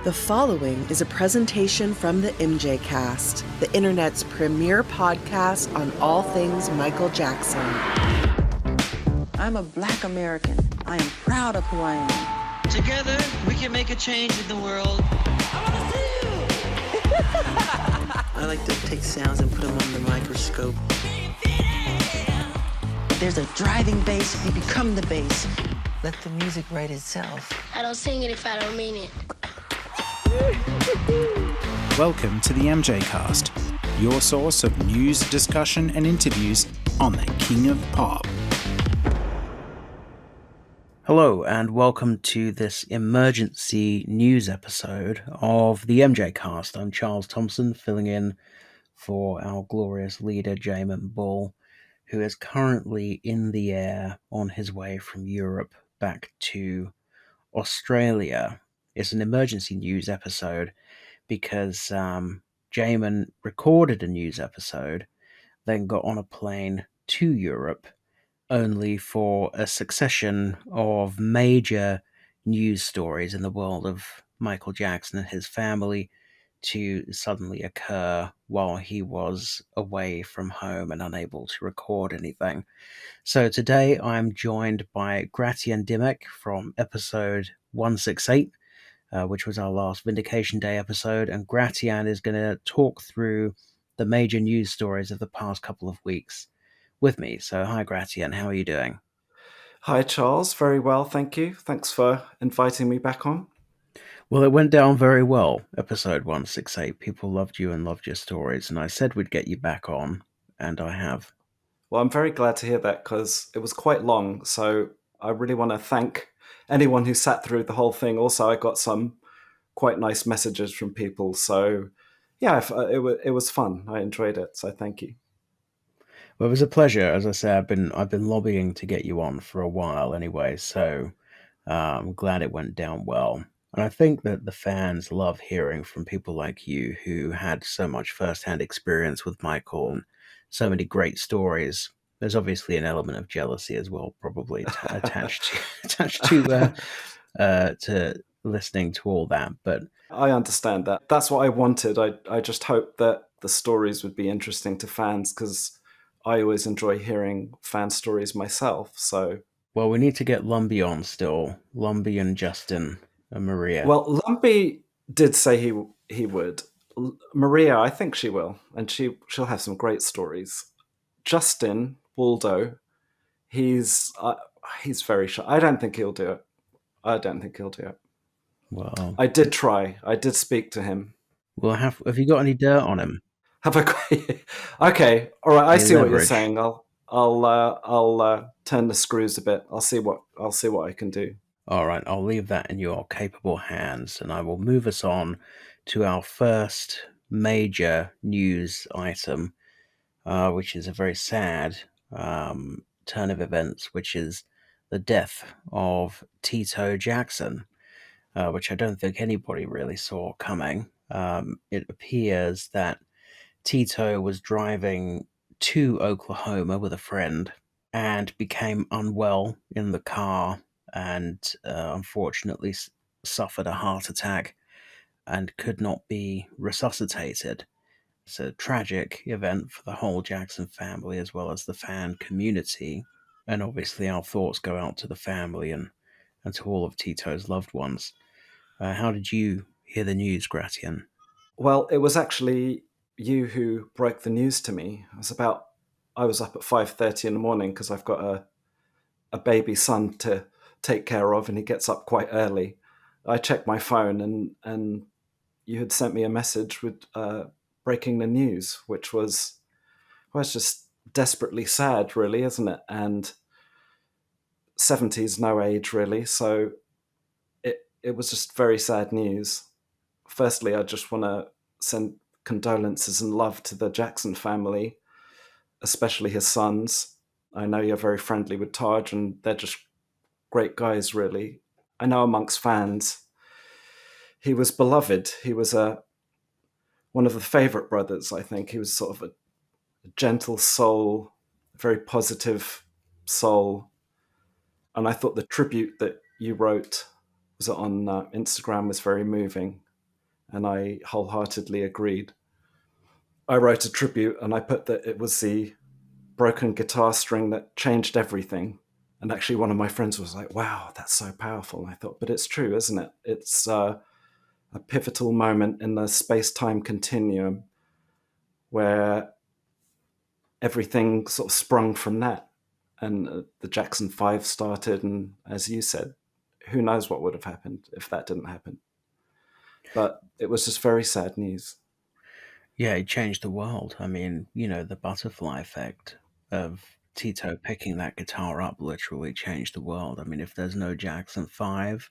The following is a presentation from the MJCast, the internet's premier podcast on all things Michael Jackson. I'm a Black American. I am proud of who I am. Together, we can make a change in the world. I want to see you! I like to take sounds and put them under the microscope. There's a driving bass, you become the bass. Let the music write itself. I don't sing it if I don't mean it. Welcome to the MJCast, your source of news, discussion, and interviews on the King of Pop. Hello, and welcome to this emergency news episode of the MJCast. I'm Charles Thompson, filling in for our glorious leader, Jamon Bull, who is currently in the air on his way from Europe back to Australia. It's an emergency news episode because Jamon recorded a news episode, then got on a plane to Europe, only for a succession of major news stories in the world of Michael Jackson and his family to suddenly occur while he was away from home and unable to record anything. So today I'm joined by Gratian Dimech from episode 168, which was our last Vindication Day episode, and Gratian is going to talk through the major news stories of the past couple of weeks with me. So hi Gratian, how are you doing? Hi Charles, very well, thank you. Thanks for inviting me back on. Well, it went down very well, episode 168. People loved you and loved your stories, and I said we'd get you back on, and I have. Well, I'm very glad to hear that because it was quite long, so I really want to thank anyone who sat through the whole thing. Also, I got some quite nice messages from people, so yeah, it was fun. I enjoyed it, so thank you. Well, it was a pleasure. As I say, I've been lobbying to get you on for a while anyway, so I'm glad it went down well. And I think that the fans love hearing from people like you who had so much first-hand experience with Michael and so many great stories. There's obviously an element of jealousy as well, probably attached to listening to all that. But I understand that. That's what I wanted. I just hoped that the stories would be interesting to fans because I always enjoy hearing fan stories myself. So, well, we need to get Lumbee on still. Lumbee and Justin and Maria. Well, Lumbee did say he would. Maria, I think she will, and she'll have some great stories. Justin Waldo, he's very shy. I don't think he'll do it. Well, I did try. I did speak to him. Well, have you got any dirt on him? Have I got? Okay, all right. I see what you're saying. I'll turn the screws a bit. I'll see what I can do. All right, I'll leave that in your capable hands, and I will move us on to our first major news item, which is a very sad turn of events, which is the death of Tito Jackson, which I don't think anybody really saw coming. It appears that Tito was driving to Oklahoma with a friend and became unwell in the car and unfortunately suffered a heart attack and could not be resuscitated. It's a tragic event for the whole Jackson family as well as the fan community. And obviously our thoughts go out to the family and to all of Tito's loved ones. How did you hear the news, Gratian? Well, it was actually you who broke the news to me. I was up at 5:30 in the morning because I've got a baby son to take care of and he gets up quite early. I checked my phone and you had sent me a message with breaking the news, which was just desperately sad, really, isn't it? And 70's no age, really, so it was just very sad news. Firstly, I just want to send condolences and love to the Jackson family, especially his sons. I know you're very friendly with Taj, and they're just great guys, really. I know amongst fans, he was beloved. He was one of the favorite brothers, I think. He was sort of a gentle soul, very positive soul. And I thought the tribute that you wrote was on Instagram was very moving. and I wholeheartedly agreed. I wrote a tribute and I put that it was the broken guitar string that changed everything. And actually one of my friends was like, wow, that's so powerful. And I thought, but it's true, isn't it? It's a pivotal moment in the space-time continuum where everything sort of sprung from that. And the Jackson 5 started, and as you said, who knows what would have happened if that didn't happen. But it was just very sad news. Yeah, it changed the world. I mean, the butterfly effect of Tito picking that guitar up literally changed the world. I mean, if there's no Jackson 5,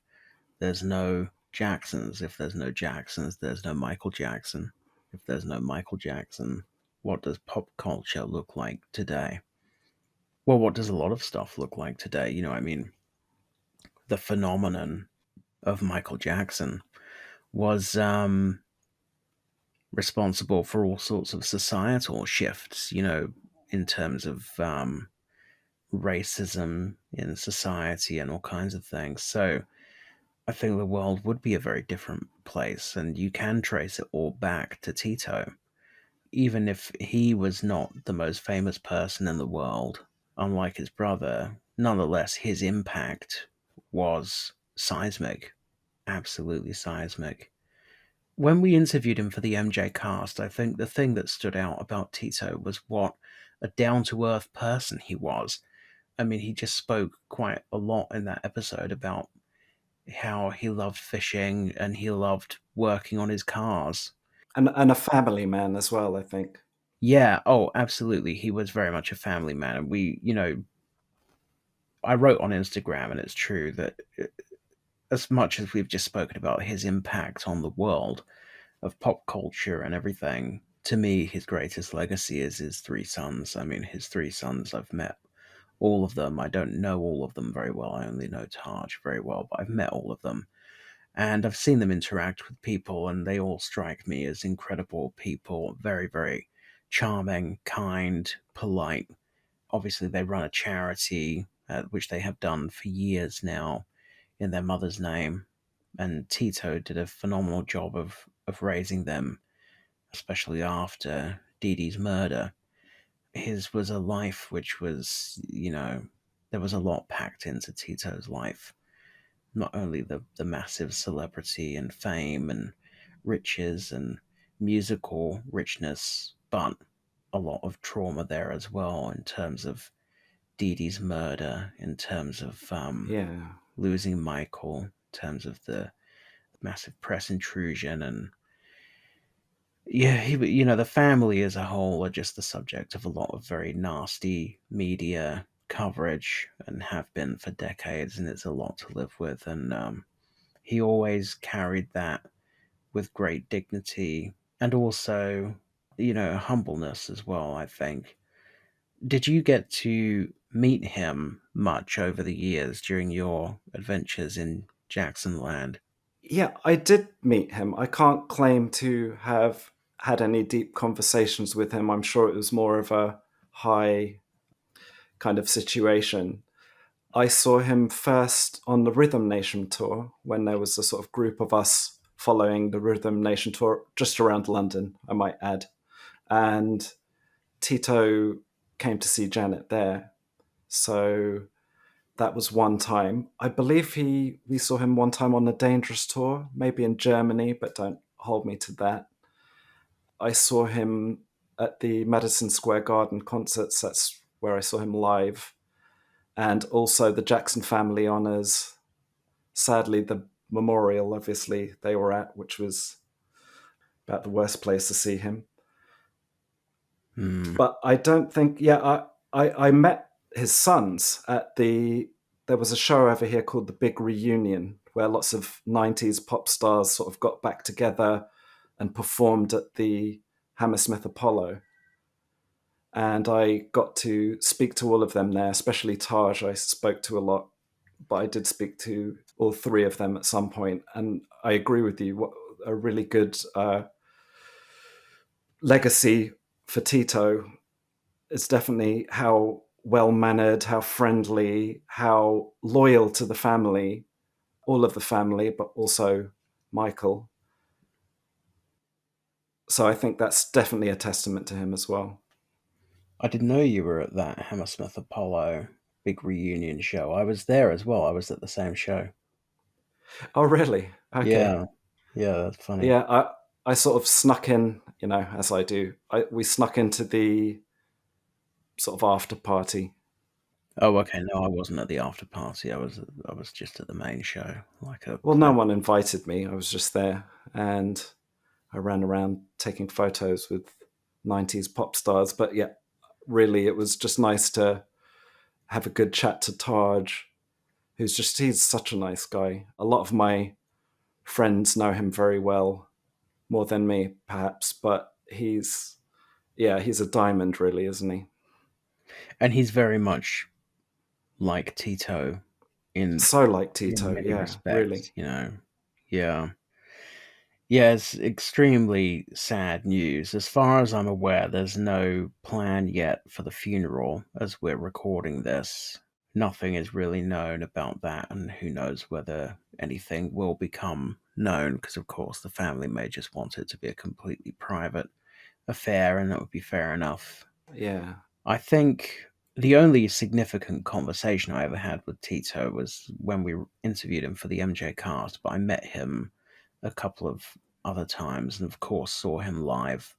there's no Jacksons. If there's no Jacksons, there's no Michael Jackson. If there's no Michael Jackson, what does pop culture look like today? Well, what does a lot of stuff look like today? I mean, the phenomenon of Michael Jackson was responsible for all sorts of societal shifts, in terms of racism in society and all kinds of things. So I think the world would be a very different place, and you can trace it all back to Tito. Even if he was not the most famous person in the world, unlike his brother, nonetheless, his impact was seismic, absolutely seismic. When we interviewed him for the MJ cast, I think the thing that stood out about Tito was what a down to earth person he was. I mean, he just spoke quite a lot in that episode about how he loved fishing and he loved working on his cars. And a family man as well, I think. Yeah, oh, absolutely. He was very much a family man. And I wrote on Instagram, and it's true that as much as we've just spoken about his impact on the world of pop culture and everything, to me, his greatest legacy is his three sons. I mean, his three sons, I've met all of them. I don't know all of them very well. I only know Taj very well, but I've met all of them. And I've seen them interact with people, and they all strike me as incredible people, very, very charming, kind, polite. Obviously, they run a charity, which they have done for years now, in their mother's name. And Tito did a phenomenal job of raising them, especially after Dee Dee's murder. His was a life which was, there was a lot packed into Tito's life. Not only the massive celebrity and fame and riches and musical richness, but a lot of trauma there as well in terms of Dee Dee's murder, in terms of Yeah. losing Michael, in terms of the massive press intrusion. And yeah, the family as a whole are just the subject of a lot of very nasty media coverage and have been for decades, and it's a lot to live with. And he always carried that with great dignity and also, humbleness as well, I think. Did you get to meet him much over the years during your adventures in Jackson Land? Yeah, I did meet him. I can't claim to have had any deep conversations with him. I'm sure it was more of a high kind of situation. I saw him first on the Rhythm Nation tour when there was a sort of group of us following the Rhythm Nation tour just around London, I might add. And Tito came to see Janet there. So that was one time. I believe we saw him one time on the Dangerous tour, maybe in Germany, but don't hold me to that. I saw him at the Madison Square Garden concerts. That's where I saw him live. And also the Jackson Family Honors. Sadly, the memorial, obviously, they were at, which was about the worst place to see him. But I don't think, I met his sons at there was a show over here called The Big Reunion, where lots of 90s pop stars sort of got back together and performed at the Hammersmith Apollo. And I got to speak to all of them there, especially Taj, I spoke to a lot, but I did speak to all three of them at some point. And I agree with you, what a really good legacy for Tito is definitely how well-mannered, how friendly, how loyal to the family, all of the family, but also Michael. So I think that's definitely a testament to him as well. I didn't know you were at that Hammersmith Apollo big reunion show. I was there as well. I was at the same show. Oh, really? Okay. Yeah. Yeah, that's funny. Yeah, I sort of snuck in, as I do. We snuck into the sort of after party. Oh, okay. No, I wasn't at the after party. I was just at the main show, like a Well, no one invited me. I was just there, and I ran around taking photos with 90s pop stars. But yeah, really, it was just nice to have a good chat to Taj, he's such a nice guy. A lot of my friends know him very well, more than me, perhaps, but he's a diamond, really, isn't he? And he's very much like Tito in So like Tito, many yeah, respects, really. Yeah. Yeah, it's extremely sad news. As far as I'm aware, there's no plan yet for the funeral as we're recording this. Nothing is really known about that, and who knows whether anything will become known, because of course the family may just want it to be a completely private affair, and that would be fair enough. Yeah. I think the only significant conversation I ever had with Tito was when we interviewed him for the MJCast, but I met him a couple of other times, and of course saw him live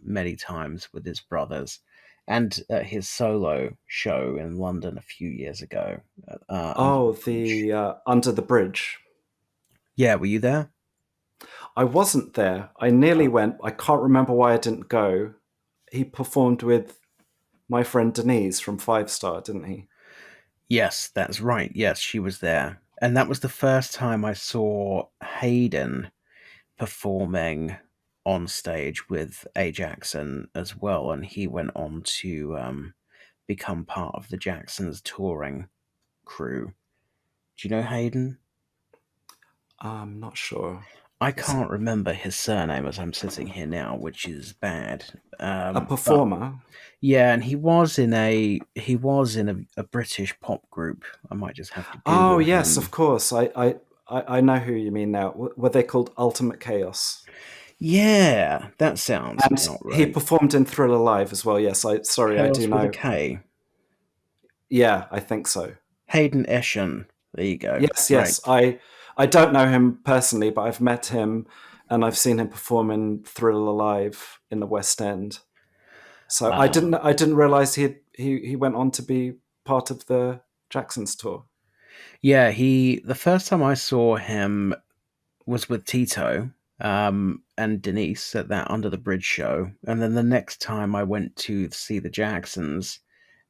many times with his brothers, and at his solo show in London a few years ago. Under Oh, the Bridge. the Under the Bridge. Yeah, were you there? I wasn't there. I nearly went. I can't remember why I didn't go. He performed with my friend Denise from Five Star, didn't he? Yes, that's right. Yes, she was there. And that was the first time I saw Hayden performing on stage with A. Jackson as well. And he went on to become part of the Jacksons touring crew. Do you know Hayden? I'm not sure. I can't remember his surname as I'm sitting here now, which is bad. A But performer? yeah, and he was in a British pop group. I might just have to Oh, Google yes, of him. course. I know who you mean now. Were they called Ultimate Chaos? Yeah, that sounds And about he right. performed in Thriller Live as well. Yes, I do Chaos with a know. K. Yeah, I think so. Hayden Eshen. There you go. Yes, Right. yes. I don't know him personally, but I've met him and I've seen him perform in Thriller Live in the West End. So Uh, I didn't realize he went on to be part of the Jacksons tour. yeah, the first time I saw him was with Tito and Denise at that Under the Bridge show. And then the next time I went to see the Jacksons,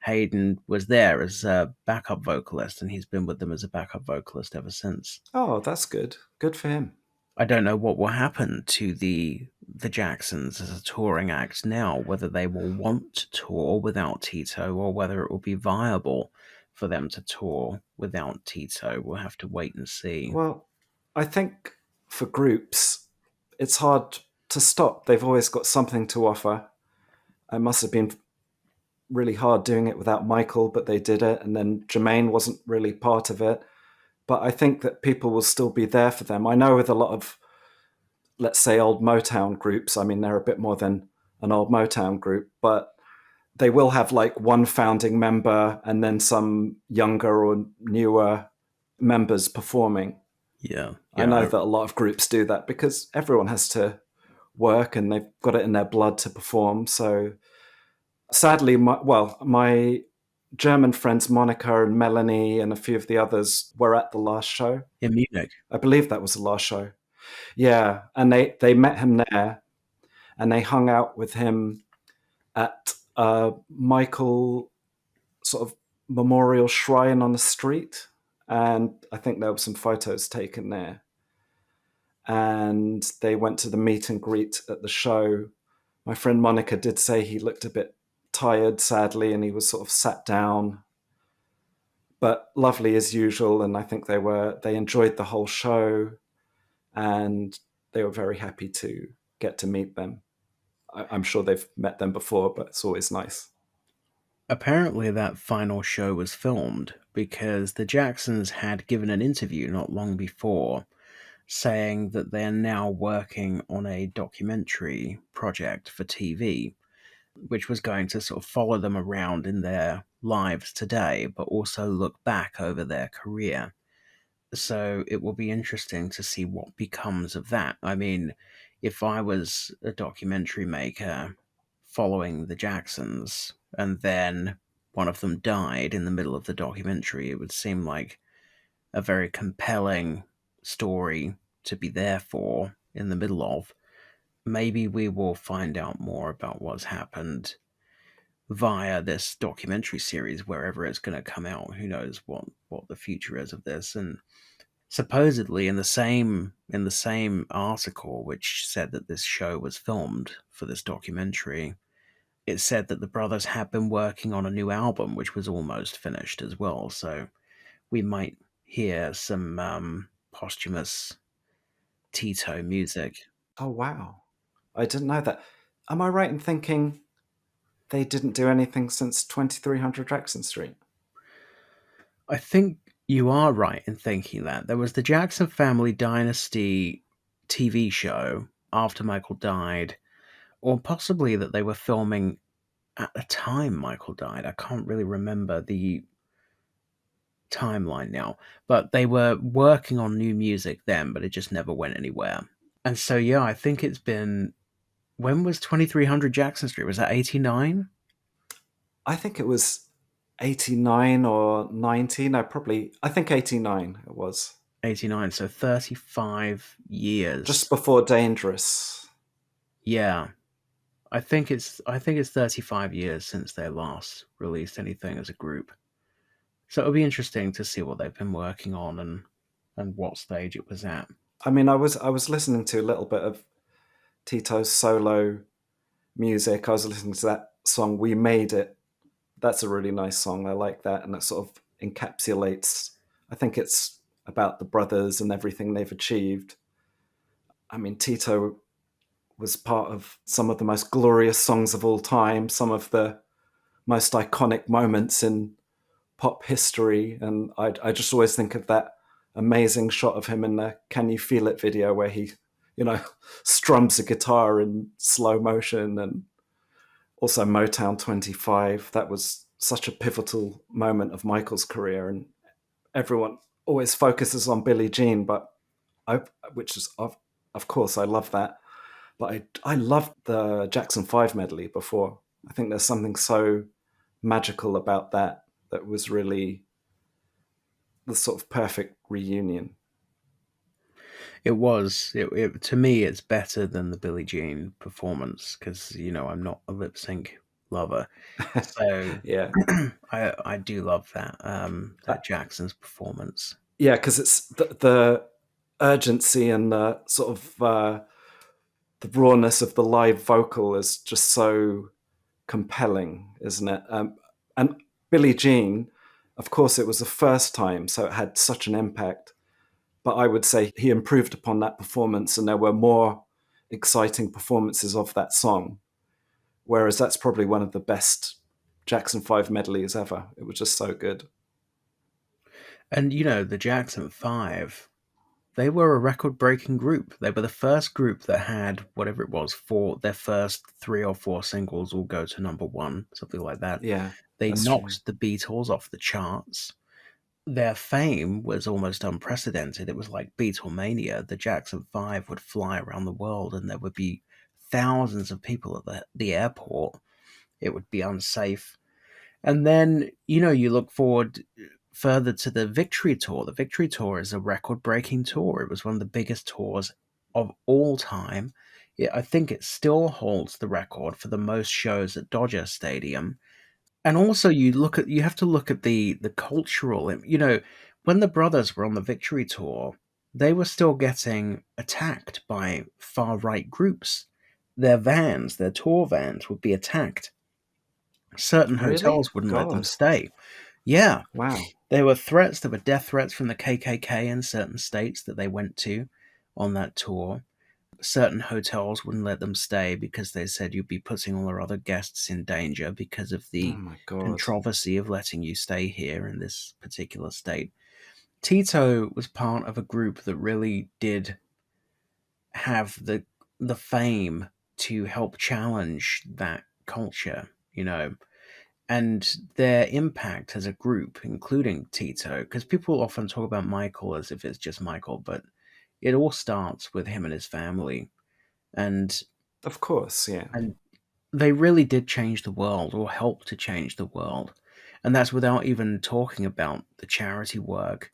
Hayden was there as a backup vocalist, and he's been with them as a backup vocalist ever since. Oh, that's good. Good for him. I don't know what will happen to the Jacksons as a touring act now, whether they will want to tour without Tito or whether it will be viable for them to tour without Tito. We'll have to wait and see. Well, I think for groups, it's hard to stop. They've always got something to offer. It must have been really hard doing it without Michael, but they did it. And then Jermaine wasn't really part of it. But I think that people will still be there for them. I know with a lot of, let's say, old Motown groups, I mean, they're a bit more than an old Motown group, but they will have like one founding member and then some younger or newer members performing. Yeah, I yeah. know that a lot of groups do that because everyone has to work and they've got it in their blood to perform. So sadly, my German friends Monica and Melanie and a few of the others were at the last show. In Munich. I believe that was the last show. Yeah, and they met him there, and they hung out with him at Michael sort of memorial shrine on the street, and I think there were some photos taken there. And they went to the meet and greet at the show. My friend Monica did say he looked a bit tired, sadly, and he was sort of sat down, but lovely as usual. And I think they enjoyed the whole show, and they were very happy to get to meet them. I'm sure they've met them before, but it's always nice. Apparently, that final show was filmed because the Jacksons had given an interview not long before saying that they're now working on a documentary project for TV, which was going to sort of follow them around in their lives today, but also look back over their career. So it will be interesting to see what becomes of that. I mean, if I was a documentary maker following the Jacksons and then one of them died in the middle of the documentary, it would seem like a very compelling story to be there for in the middle of. Maybe we will find out more about what's happened via this documentary series, wherever it's going to come out. Who knows what the future is of this? And supposedly in the same article which said that this show was filmed for this documentary, it said that the brothers had been working on a new album which was almost finished as well. So we might hear some posthumous Tito music. Oh, wow. I didn't know that. Am I right in thinking they didn't do anything since 2300 Jackson Street? I think you are right in thinking that. There was the Jackson Family Dynasty TV show after Michael died, or possibly that they were filming at the time Michael died. I can't really remember the timeline now, but they were working on new music then, but it just never went anywhere. And so, yeah, I think it's been. When was 2300 Jackson Street? Was that 89? I think it was 89 or 90. No, I think 89 it was. 89, so 35 years. Just before Dangerous. Yeah. I think it's 35 years since they last released anything as a group. So it'll be interesting to see what they've been working on and what stage it was at. I mean, I was listening to a little bit of Tito's solo music. I was listening to that song "We Made It." That's a really nice song. I like that, and it sort of encapsulates. I think it's about the brothers and everything they've achieved. I mean, Tito was part of some of the most glorious songs of all time, some of the most iconic moments in pop history, and I just always think of that amazing shot of him in the "Can You Feel It" video where he, strums a guitar in slow motion, and also Motown 25. That was such a pivotal moment of Michael's career, and everyone always focuses on Billie Jean, but which is of course I love that, but I loved the Jackson 5 medley before. I think there's something so magical about that was really the sort of perfect reunion. It was. It to me, it's better than the Billie Jean performance because I'm not a lip sync lover, so Yeah. I do love that Jackson's performance. Yeah, because it's the urgency and the sort of the rawness of the live vocal is just so compelling, isn't it? And Billie Jean, of course, it was the first time, so it had such an impact. But I would say he improved upon that performance, and there were more exciting performances of that song. Whereas that's probably one of the best Jackson 5 medleys ever. It was just so good. And the Jackson 5, they were a record-breaking group. They were the first group that had whatever it was for their first 3 or 4 singles all go to number 1, something like that. Yeah, They knocked the Beatles off the charts. Their fame was almost unprecedented. It was like Beatlemania. The Jackson 5 would fly around the world and there would be thousands of people at the airport. It would be unsafe. And then, you look forward further to the Victory Tour. The Victory Tour is a record-breaking tour. It was one of the biggest tours of all time. I think it still holds the record for the most shows at Dodger Stadium. And also you have to look at the cultural, when the brothers were on the Victory Tour, they were still getting attacked by far-right groups. Their tour vans would be attacked. Certain hotels wouldn't let them stay. Yeah. Wow. There were death threats from the KKK in certain states that they went to on that tour. Certain hotels wouldn't let them stay because they said you'd be putting all our other guests in danger because of the controversy of letting you stay here in this particular state. Tito was part of a group that really did have the fame to help challenge that culture, and their impact as a group, including Tito, because people often talk about Michael as if it's just Michael, but it all starts with him and his family. And Of course, yeah. and they really did change the world or help to change the world. And that's without even talking about the charity work.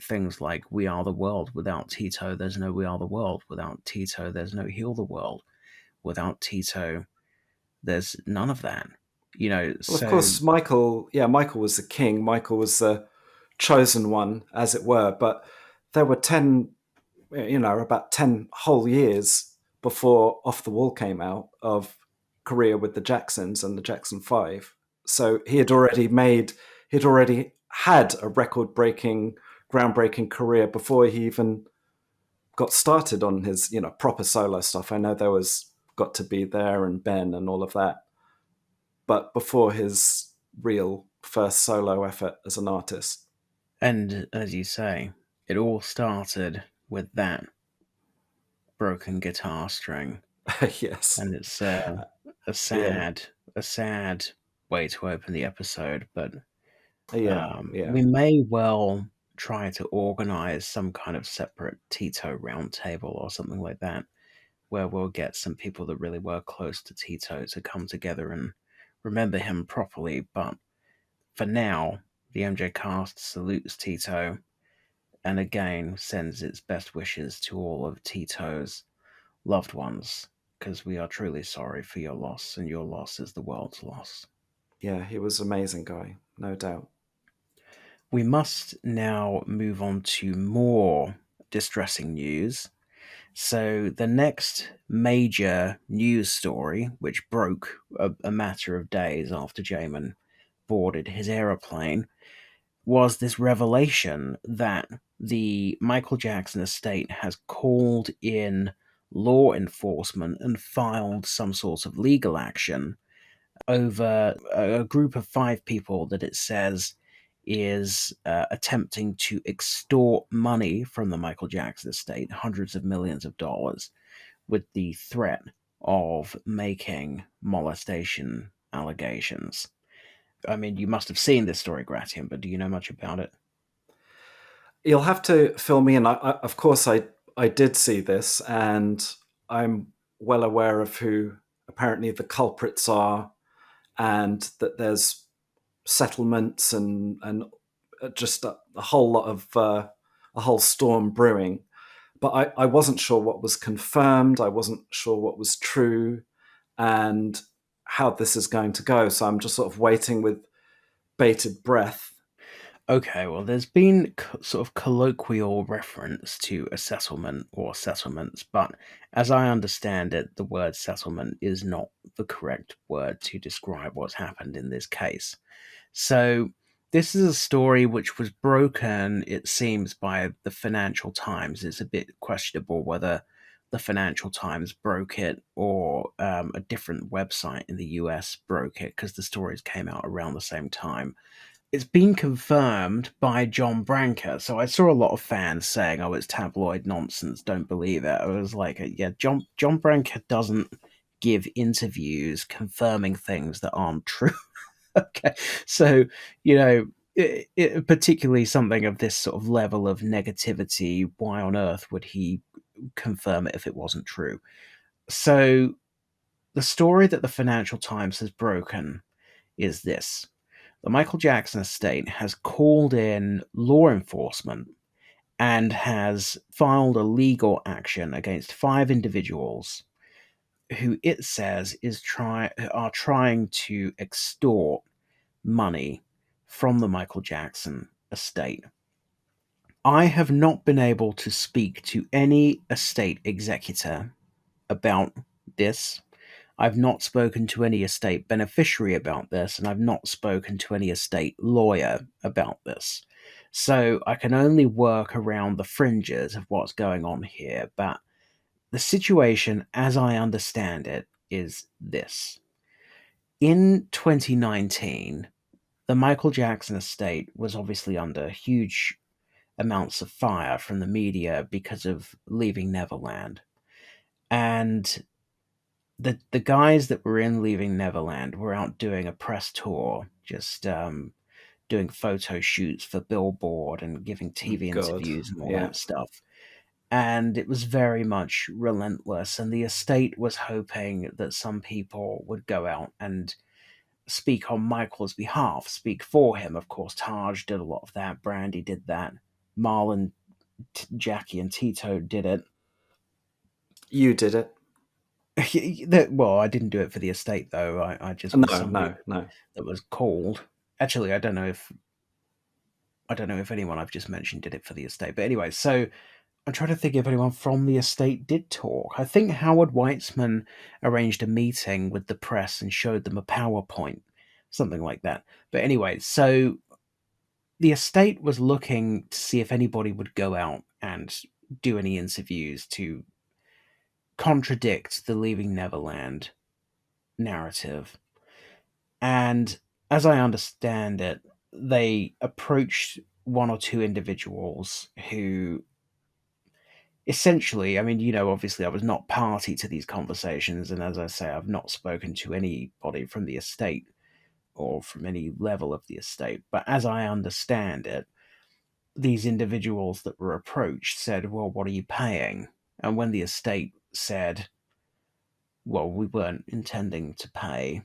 Things like We Are the World. Without Tito, there's no We Are the World. Without Tito, there's no Heal the World. Without Tito, there's none of that. Well, of So course, Michael was the king. Michael was the chosen one, as it were. But there were about 10 whole years before Off the Wall came out of career with the Jacksons and the Jackson 5. So he'd already had a record-breaking, groundbreaking career before he even got started on his, proper solo stuff. I know there was Got to Be There and Ben and all of that, but before his real first solo effort as an artist. and as you say, it all started with that broken guitar string. Yes. And it's a Yeah. sad way to open the episode, but Yeah. Yeah. we may well try to organize some kind of separate Tito roundtable or something like that, where we'll get some people that really were close to Tito to come together and remember him properly. But for now, the MJ cast salutes Tito and again sends its best wishes to all of Tito's loved ones, because we are truly sorry for your loss, and your loss is the world's loss. Yeah. He was an amazing guy, no doubt. We must now move on to more distressing news. So, the next major news story, which broke a matter of days after Jamon boarded his aeroplane, was this revelation that the Michael Jackson estate has called in law enforcement and filed some sort of legal action over a group of 5 people that it says is attempting to extort money from the Michael Jackson estate, hundreds of millions of dollars, with the threat of making molestation allegations. I mean, you must have seen this story, Gratian, but do you know much about it? You'll have to fill me in. Of course, I did see this, and I'm well aware of who apparently the culprits are, and that there's settlements and just a whole lot of a whole storm brewing. But I wasn't sure what was confirmed. I wasn't sure what was true, and how this is going to go. So I'm just sort of waiting with bated breath. Okay, well, there's been sort of colloquial reference to a settlement or settlements, but as I understand it, the word settlement is not the correct word to describe what's happened in this case. So, this is a story which was broken, it seems, by the Financial Times. It's a bit questionable whether the Financial Times broke it or a different website in the US broke it, because the stories came out around the same time. It's been confirmed by John Branca. So I saw a lot of fans saying, "Oh, it's tabloid nonsense. Don't believe it." I was like, "Yeah, John Branca doesn't give interviews confirming things that aren't true." Okay, so particularly something of this sort of level of negativity. Why on earth would he confirm it if it wasn't true? So the story that the Financial Times has broken is this. The Michael Jackson estate has called in law enforcement and has filed a legal action against 5 individuals who it says are trying to extort money from the Michael Jackson estate. I have not been able to speak to any estate executor about this. I've not spoken to any estate beneficiary about this, and I've not spoken to any estate lawyer about this. So I can only work around the fringes of what's going on here, but the situation, as I understand it, is this. In 2019, the Michael Jackson estate was obviously under huge amounts of fire from the media because of Leaving Neverland. And the guys that were in Leaving Neverland were out doing a press tour, just doing photo shoots for Billboard and giving TV God, interviews and all yeah. that stuff. And it was very much relentless. And the estate was hoping that some people would go out and speak on Michael's behalf, speak for him. Of course, Taj did a lot of that. Brandy did that. Marlon, Jackie, and Tito did it. You did it. Well, I didn't do it for the estate, though. I just was somebody No. that was called. Actually, I don't know if anyone I've just mentioned did it for the estate. But anyway, so I'm trying to think if anyone from the estate did talk. I think Howard Weitzman arranged a meeting with the press and showed them a PowerPoint, something like that. But anyway, so the estate was looking to see if anybody would go out and do any interviews to contradict the Leaving Neverland narrative. And as I understand it, they approached one or two individuals who essentially, I mean, obviously I was not party to these conversations. And as I say, I've not spoken to anybody from the estate or from any level of the estate. But as I understand it, these individuals that were approached said, well, what are you paying? And when the estate said, well, we weren't intending to pay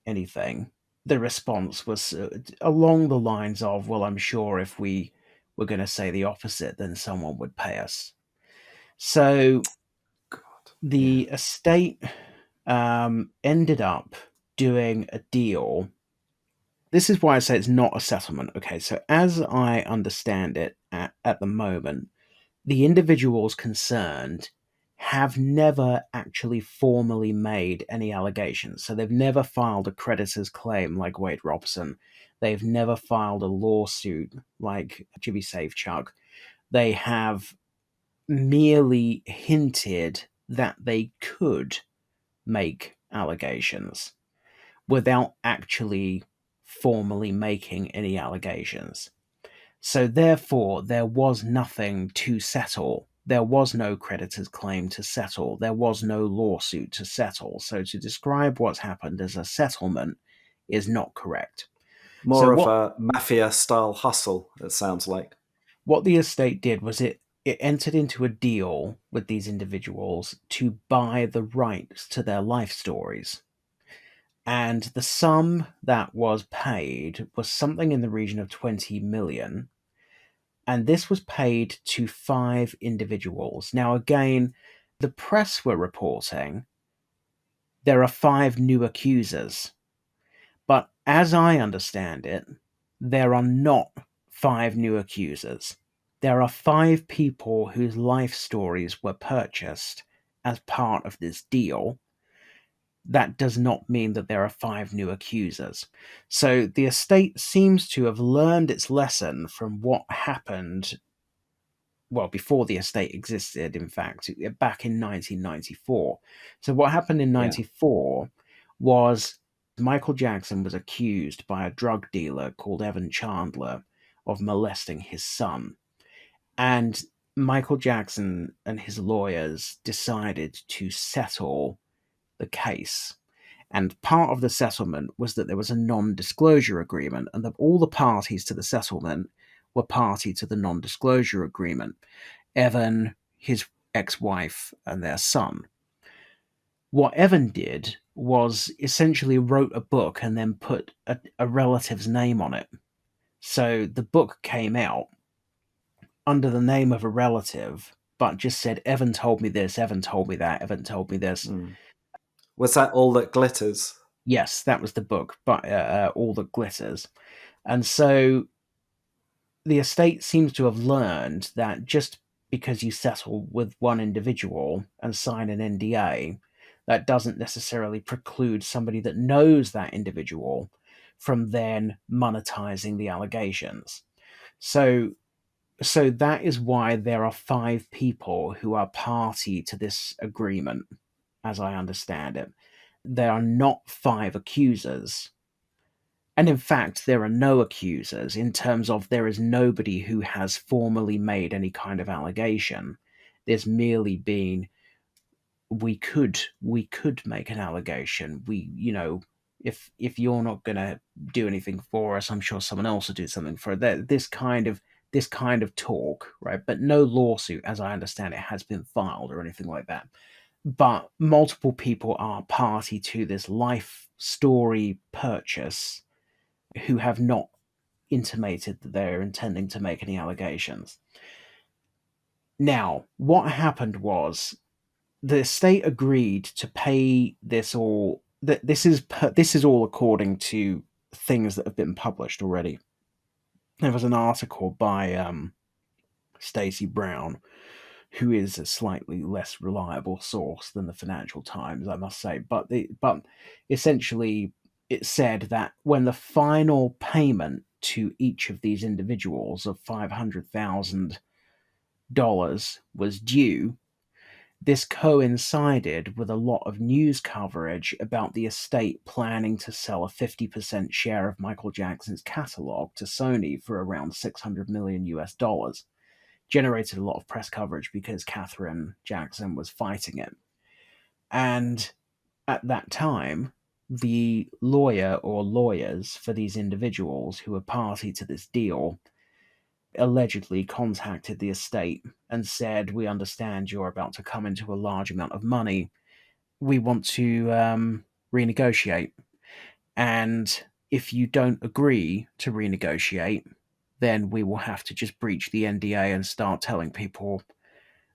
anything, the response was along the lines of, well, I'm sure if we were going to say the opposite, then someone would pay us. So God, the estate ended up doing a deal. This is why I say it's not a settlement. Okay, so as I understand it at the moment, the individuals concerned have never actually formally made any allegations. So they've never filed a creditor's claim like Wade Robson. They've never filed a lawsuit like Jimmy Safechuck. They have merely hinted that they could make allegations without actually formally making any allegations. So therefore, there was nothing to settle. There was no creditor's claim to settle. There was no lawsuit to settle. So to describe what's happened as a settlement is not correct. more of a mafia-style hustle, it sounds like. What the estate did was it entered into a deal with these individuals to buy the rights to their life stories. And the sum that was paid was something in the region of 20 million. And this was paid to 5 individuals. Now, again, the press were reporting there are 5 new accusers. But as I understand it, there are not 5 new accusers. There are 5 people whose life stories were purchased as part of this deal. That does not mean that there are 5 new accusers. So the estate seems to have learned its lesson from what happened, well, before the estate existed, in fact, back in 1994. So what happened in 94 was Michael Jackson was accused by a drug dealer called Evan Chandler of molesting his son. And Michael Jackson and his lawyers decided to settle the case. And part of the settlement was that there was a non-disclosure agreement, and that all the parties to the settlement were party to the non-disclosure agreement. Evan, his ex-wife, and their son. What Evan did was essentially wrote a book and then put a relative's name on it. So the book came out under the name of a relative, but just said, Evan told me this, Evan told me that, Evan told me this. Was that All That Glitters? Yes, that was the book, but All That Glitters. And so the estate seems to have learned that just because you settle with one individual and sign an NDA, that doesn't necessarily preclude somebody that knows that individual from then monetizing the allegations. So that is why there are 5 people who are party to this agreement, as I understand it. There are not 5 accusers. And in fact, there are no accusers in terms of there is nobody who has formally made any kind of allegation. There's merely been we could make an allegation. If you're not going to do anything for us, I'm sure someone else will do something for that. This kind of talk, right? But no lawsuit, as I understand it, has been filed or anything like that. But multiple people are party to this life story purchase who have not intimated that they're intending to make any allegations. Now, what happened was the estate agreed to pay this all. This is all according to things that have been published already. There was an article by Stacey Brown, who is a slightly less reliable source than the Financial Times, I must say. But essentially, it said that when the final payment to each of these individuals of $500,000 was due, this coincided with a lot of news coverage about the estate planning to sell a 50% share of Michael Jackson's catalog to Sony for around $600 million US. Generated a lot of press coverage because Catherine Jackson was fighting it. And at that time, the lawyer or lawyers for these individuals who were party to this deal allegedly contacted the estate and said, "We understand you're about to come into a large amount of money. We want to renegotiate. And if you don't agree to renegotiate, then we will have to just breach the NDA and start telling people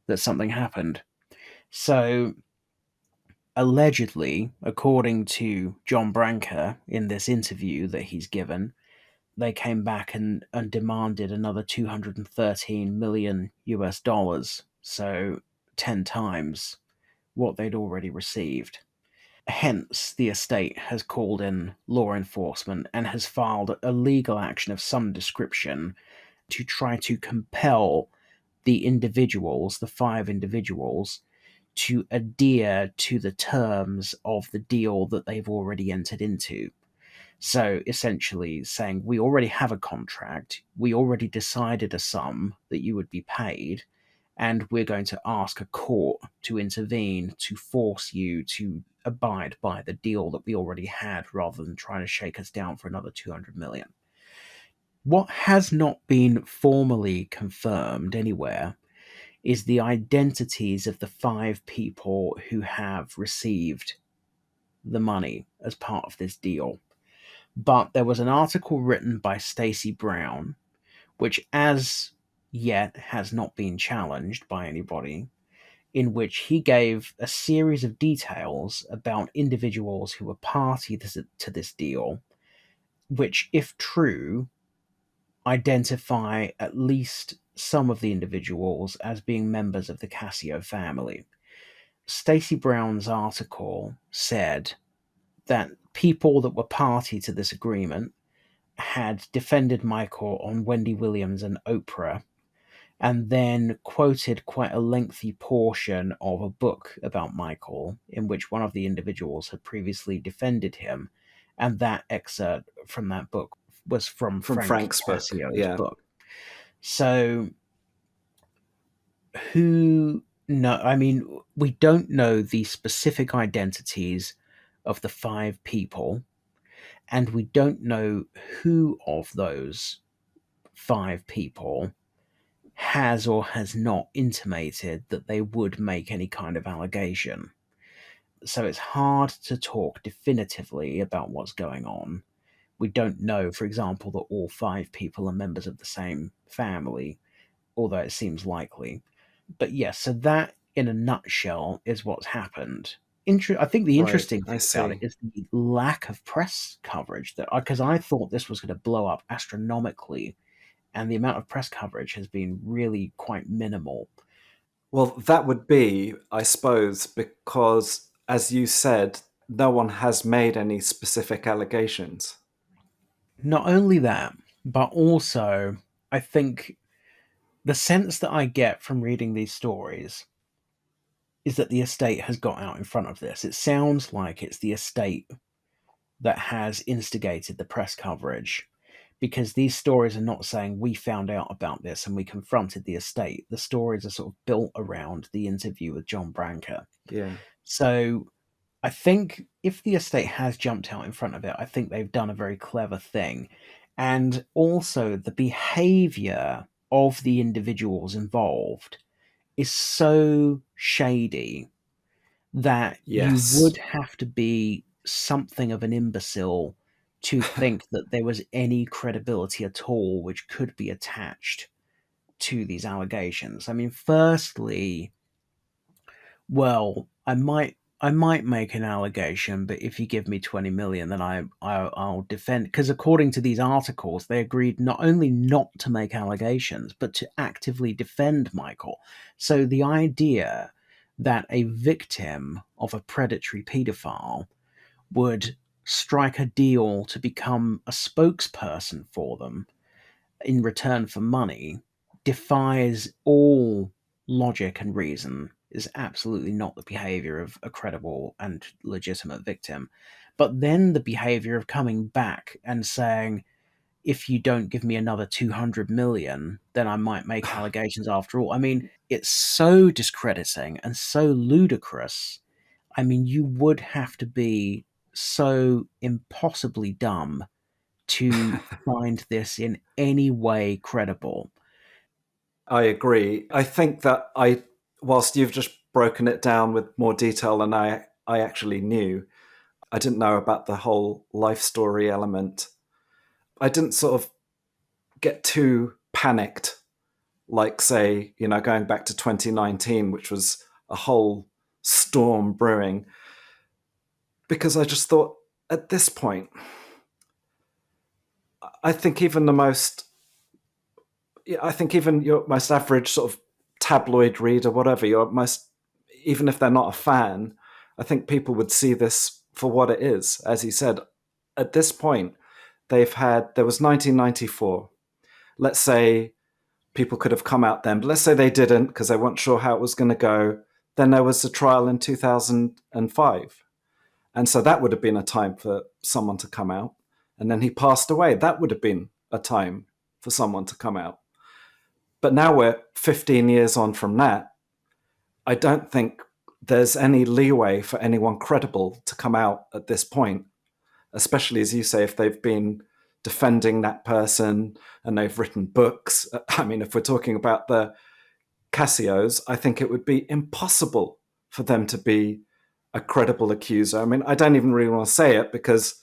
that something happened." So, allegedly, according to John Branca in this interview that he's given, they came back and demanded another $213 million US, so 10 times what they'd already received. Hence, the estate has called in law enforcement and has filed a legal action of some description to try to compel the individuals, the 5 individuals, to adhere to the terms of the deal that they've already entered into. So essentially saying, we already have a contract, we already decided a sum that you would be paid, and we're going to ask a court to intervene to force you to abide by the deal that we already had rather than trying to shake us down for another 200 million. What has not been formally confirmed anywhere is the identities of the 5 people who have received the money as part of this deal. But there was an article written by Stacey Brown, which as yet has not been challenged by anybody, in which he gave a series of details about individuals who were party to this deal, which, if true, identify at least some of the individuals as being members of the Casio family. Stacey Brown's article said that people that were party to this agreement had defended Michael on Wendy Williams and Oprah, and then quoted quite a lengthy portion of a book about Michael in which one of the individuals had previously defended him, and that excerpt from that book was from Frank's book. Casio's Yeah. book. So who no I mean, we don't know the specific identities of the 5 people, and we don't know who of those 5 people has or has not intimated that they would make any kind of allegation. So it's hard to talk definitively about what's going on. We don't know, for example, that all 5 people are members of the same family, although it seems likely. But yes, so that in a nutshell is what's happened. I think the interesting thing about it is the lack of press coverage, that because I thought this was going to blow up astronomically, and the amount of press coverage has been really quite minimal. Well, that would be, I suppose, because, as you said, no one has made any specific allegations. Not only that, but also, I think the sense that I get from reading these stories is that the estate has got out in front of this. It sounds like it's the estate that has instigated the press coverage, because these stories are not saying we found out about this and we confronted the estate. The stories are sort of built around the interview with John Branca. Yeah. So I think if the estate has jumped out in front of it, I think they've done a very clever thing. And also the behavior of the individuals involved is so shady that you Yes. would have to be something of an imbecile to think that there was any credibility at all which could be attached to these allegations. I mean, firstly, well, I might make an allegation, but if you give me 20 million, then I'll defend. Because according to these articles, they agreed not only not to make allegations, but to actively defend Michael. So the idea that a victim of a predatory paedophile would strike a deal to become a spokesperson for them in return for money defies all logic and reason, is absolutely not the behavior of a credible and legitimate victim. But then the behavior of coming back and saying, if you don't give me another 200 million, then I might make allegations after all. I mean, it's so discrediting and so ludicrous. I mean, you would have to be so impossibly dumb to find this in any way credible. I agree. I think that whilst you've just broken it down with more detail than I actually knew, I didn't know about the whole life story element. I didn't sort of get too panicked, like, say, going back to 2019, which was a whole storm brewing, because I just thought at this point, I think even your most average sort of tabloid reader, whatever, even if they're not a fan, I think people would see this for what it is. As he said, at this point, there was 1994. Let's say people could have come out then, but let's say they didn't because they weren't sure how it was going to go. Then there was a trial in 2005. And so that would have been a time for someone to come out. And then he passed away. That would have been a time for someone to come out. But now we're 15 years on from that. I don't think there's any leeway for anyone credible to come out at this point, especially, as you say, if they've been defending that person and they've written books. I mean, if we're talking about the Cassios, I think it would be impossible for them to be a credible accuser. I mean, I don't even really want to say it because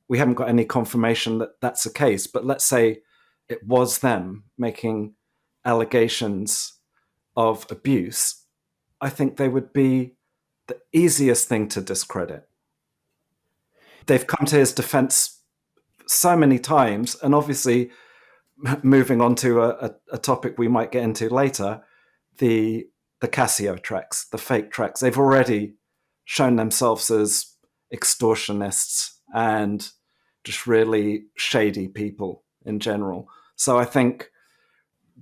we haven't got any confirmation that that's the case. But let's say it was them making allegations of abuse. I think they would be the easiest thing to discredit. They've come to his defense so many times, and obviously, moving on to a topic we might get into later, the Casio tracks, the fake tracks, they've already shown themselves as extortionists and just really shady people in general. So I think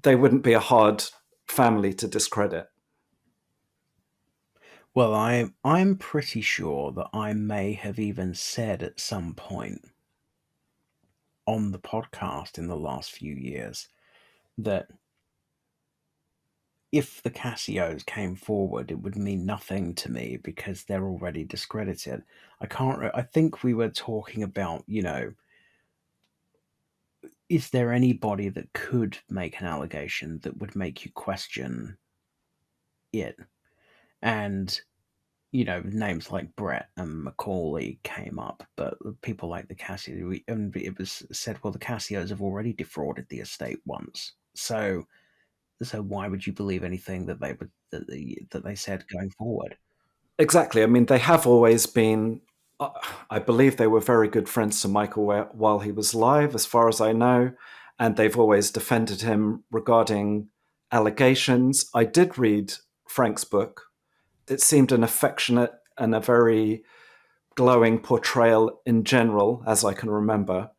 they wouldn't be a hard family to discredit. Well, I'm pretty sure that I may have even said at some point on the podcast in the last few years that if the Cassios came forward, it would mean nothing to me because they're already discredited. I think we were talking about, is there anybody that could make an allegation that would make you question it? And, names like Brett and Macaulay came up, but people like the Cassios, and it was said, well, the Cassios have already defrauded the estate once. So why would you believe anything that they said going forward? Exactly. I mean, they have always been, I believe they were very good friends to Michael while he was alive, as far as I know, and they've always defended him regarding allegations. I did read Frank's book. It seemed an affectionate and a very glowing portrayal in general, as I can remember.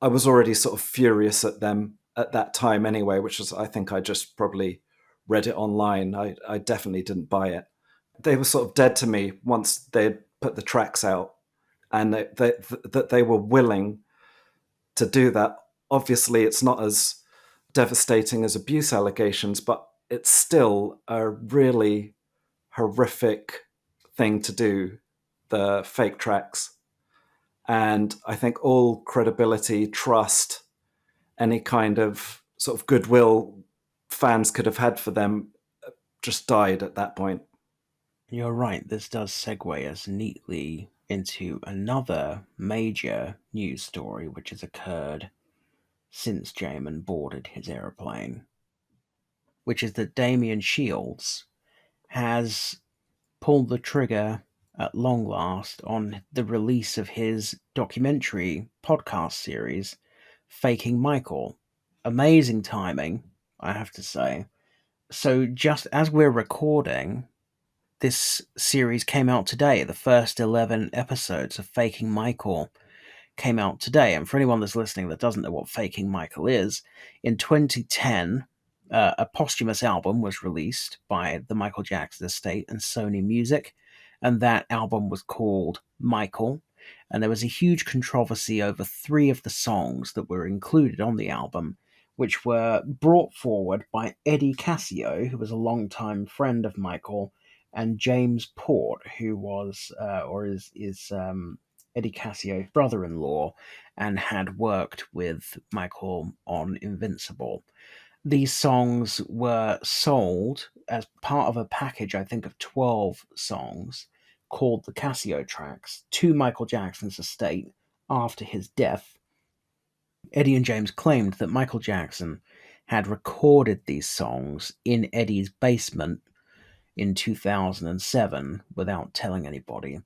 I was already sort of furious at them at that time anyway, which was, I think I just probably read it online. I definitely didn't buy it. They were sort of dead to me once they'd put the tracks out, and that they were willing to do that. Obviously, it's not as devastating as abuse allegations, but it's still a really horrific thing to do, the fake tracks. And I think all credibility, trust, any kind of sort of goodwill fans could have had for them just died at that point. You're right, this does segue us neatly into another major news story which has occurred since Jamon boarded his aeroplane, which is that Damien Shields has pulled the trigger at long last on the release of his documentary podcast series, Faking Michael. Amazing timing, I have to say. So just as we're recording, this series came out today. The first 11 episodes of Faking Michael came out today. And for anyone that's listening that doesn't know what Faking Michael is, in 2010, a posthumous album was released by the Michael Jackson estate and Sony Music, and that album was called Michael. And there was a huge controversy over 3 of the songs that were included on the album, which were brought forward by Eddie Casio, who was a longtime friend of Michael, and James Port, who was is Eddie Casio's brother-in-law and had worked with Michael on Invincible. These songs were sold as part of a package, I think, of 12 songs called the Casio tracks to Michael Jackson's estate after his death. Eddie and James claimed that Michael Jackson had recorded these songs in Eddie's basement in 2007 without telling anybody,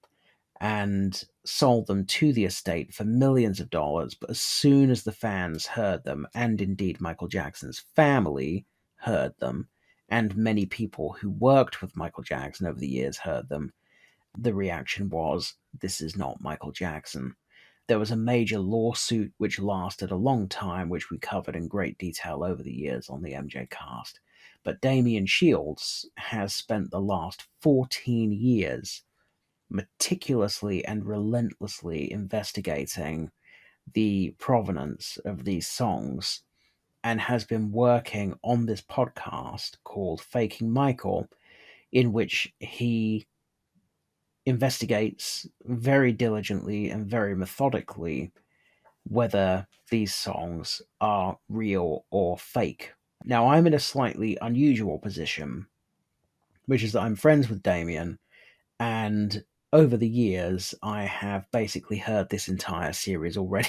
and sold them to the estate for millions of dollars. But as soon as the fans heard them, and indeed Michael Jackson's family heard them, and many people who worked with Michael Jackson over the years heard them, the reaction was, this is not Michael Jackson. There was a major lawsuit which lasted a long time, which we covered in great detail over the years on the MJCast. But Damien Shields has spent the last 14 years meticulously and relentlessly investigating the provenance of these songs, and has been working on this podcast called Faking Michael, in which he investigates very diligently and very methodically whether these songs are real or fake. Now, I'm in a slightly unusual position, which is that I'm friends with Damien, and over the years, I have basically heard this entire series already.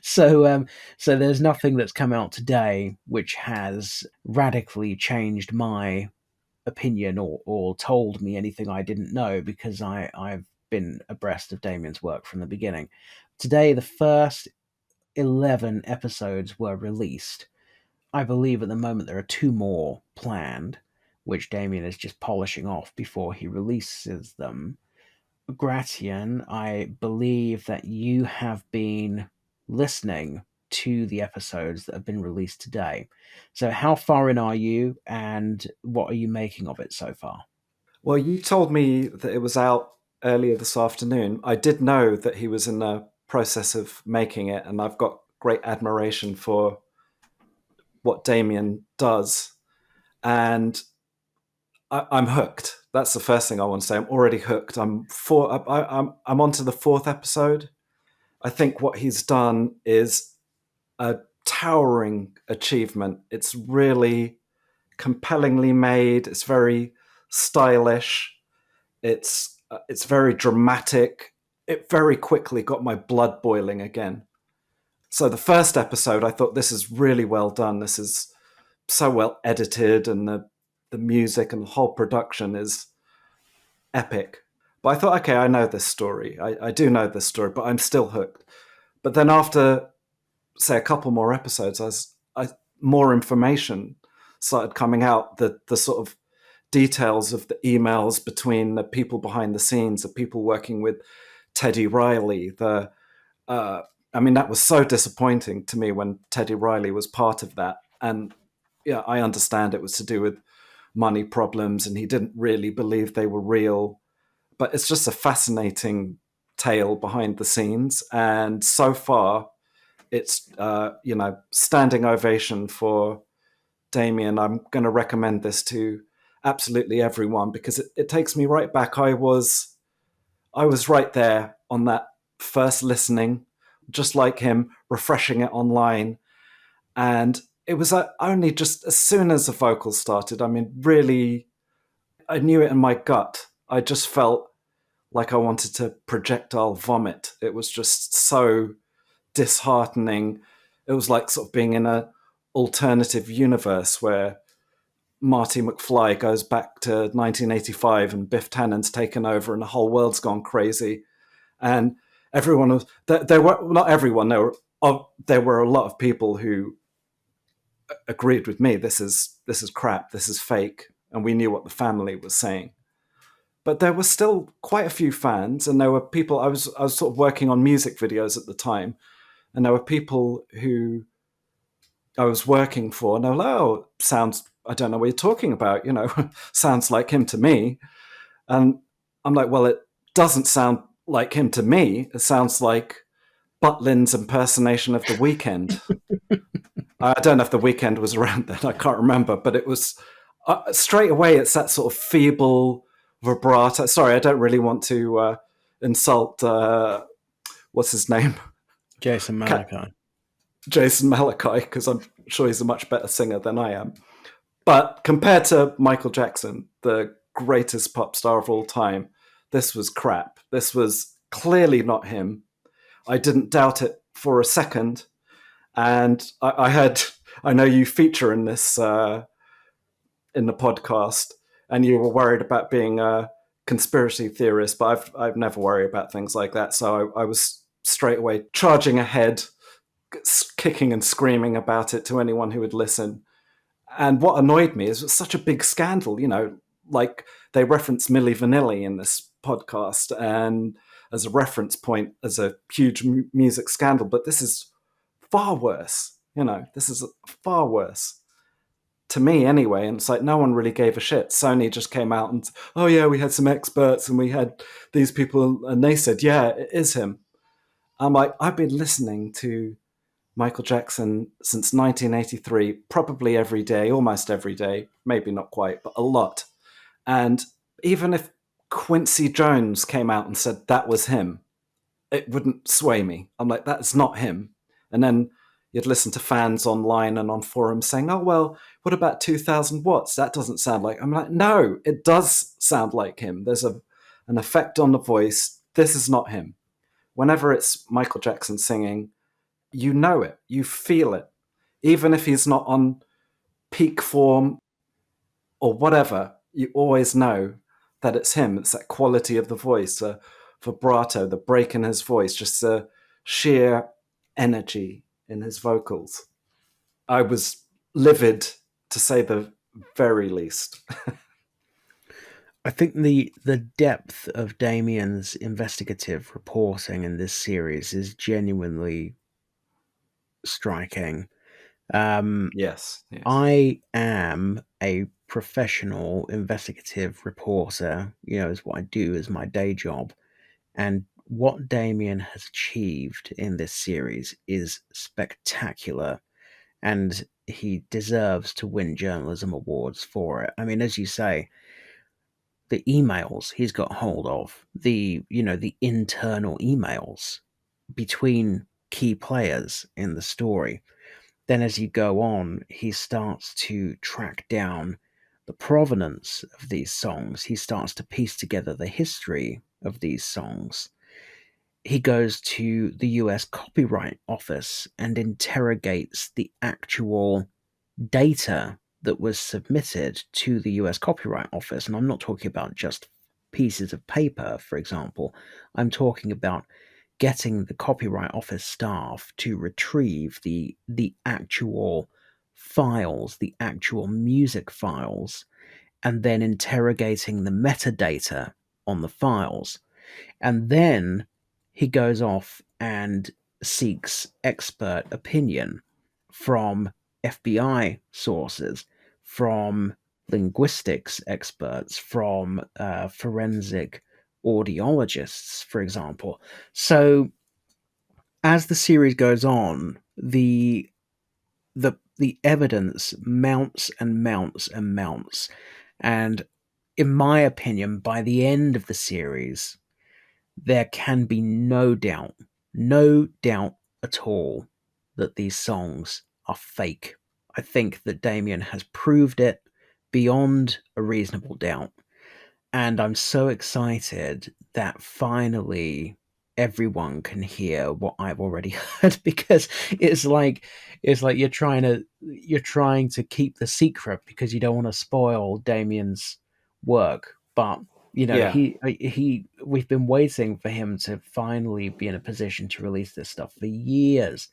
So there's nothing that's come out today which has radically changed my opinion or told me anything I didn't know, because I've been abreast of Damien's work from the beginning. Today, the first 11 episodes were released. I believe at the moment there are 2 more planned, which Damien is just polishing off before he releases them. Gratian, I believe that you have been listening to the episodes that have been released today. So how far in are you, and what are you making of it so far? Well, you told me that it was out earlier this afternoon. I did know that he was in the process of making it, and I've got great admiration for what Damien does. And I'm hooked. That's the first thing I want to say. I'm already hooked. I'm on to the 4th episode. I think what he's done is a towering achievement. It's really compellingly made. It's very stylish. It's very dramatic. It very quickly got my blood boiling again. So the first episode, I thought, this is really well done. This is so well edited, and the music and the whole production is epic. But I thought, okay, I know this story. I do know this story, but I'm still hooked. But then after, say, a couple more episodes, more information started coming out, the sort of details of the emails between the people behind the scenes, the people working with Teddy Riley. That was so disappointing to me when Teddy Riley was part of that. And yeah, I understand it was to do with money problems and he didn't really believe they were real. But it's just a fascinating tale behind the scenes. And so far, it's standing ovation for Damien. I'm going to recommend this to absolutely everyone because it takes me right back. I was right there on that first listening, just like him, refreshing it online. And it was only just as soon as the vocals started, I mean, really, I knew it in my gut. I just felt like I wanted to projectile vomit. It was just so disheartening. It was like sort of being in an alternative universe where Marty McFly goes back to 1985 and Biff Tannen's taken over and the whole world's gone crazy. And everyone was there were not everyone there were a lot of people who agreed with me. This is crap. This is fake. And we knew what the family was saying. But there were still quite a few fans, and there were people. I was sort of working on music videos at the time, and there were people who I was working for, and they were like, "Oh, sounds. I don't know what you're talking about. Sounds like him to me." And I'm like, "Well, it doesn't sound like him to me. It sounds like Butlin's impersonation of The Weeknd." I don't know if The Weeknd was around then. I can't remember, but it was straight away. It's that sort of feeble vibrato. Sorry, I don't really want to insult. What's his name? Jason Malachi. Jason Malachi, because I'm sure he's a much better singer than I am. But compared to Michael Jackson, the greatest pop star of all time, this was crap. This was clearly not him. I didn't doubt it for a second. And I know you feature in this, in the podcast, and you were worried about being a conspiracy theorist, but I've never worried about things like that. So I was straight away charging ahead, kicking and screaming about it to anyone who would listen. And what annoyed me is it was such a big scandal, like they reference Milli Vanilli in this podcast and as a reference point as a huge music scandal. But this is far worse, this is far worse. To me anyway, and it's like no one really gave a shit. Sony just came out and, oh yeah, we had some experts and we had these people and they said, yeah, it is him. I'm like, I've been listening to Michael Jackson since 1983, probably every day, almost every day, maybe not quite, but a lot. And even if Quincy Jones came out and said that was him, it wouldn't sway me. I'm like, that's not him. And then you'd listen to fans online and on forums saying, oh, well, what about 2000 watts? That doesn't sound like... I'm like, no, it does sound like him. There's an effect on the voice. This is not him. Whenever it's Michael Jackson singing, you know it. You feel it. Even if he's not on peak form or whatever, you always know that it's him. It's that quality of the voice, the vibrato, the break in his voice, just the sheer energy in his vocals. I was livid, to say the very least. I think the depth of Damien's investigative reporting in this series is genuinely striking. Yes. I am a professional investigative reporter, is what I do as my day job. And what Damien has achieved in this series is spectacular. And he deserves to win journalism awards for it. I mean, as you say, the emails he's got hold of, the internal emails between key players in the story. Then as you go on, he starts to track down the provenance of these songs. He starts to piece together the history of these songs. He goes to the US Copyright Office and interrogates the actual data that was submitted to the US Copyright Office. And I'm not talking about just pieces of paper, for example. I'm talking about getting the Copyright Office staff to retrieve the actual files, the actual music files, and then interrogating the metadata on the files. And then he goes off and seeks expert opinion from FBI sources, from linguistics experts, from forensic audiologists, for example. So as the series goes on, the evidence mounts and mounts and mounts. And in my opinion, by the end of the series, there can be no doubt at all that these songs are fake. I think that Damien has proved it beyond a reasonable doubt. And I'm so excited that finally everyone can hear what I've already heard, because it's like you're trying to keep the secret because you don't want to spoil Damien's work. But Yeah. we've been waiting for him to finally be in a position to release this stuff for years.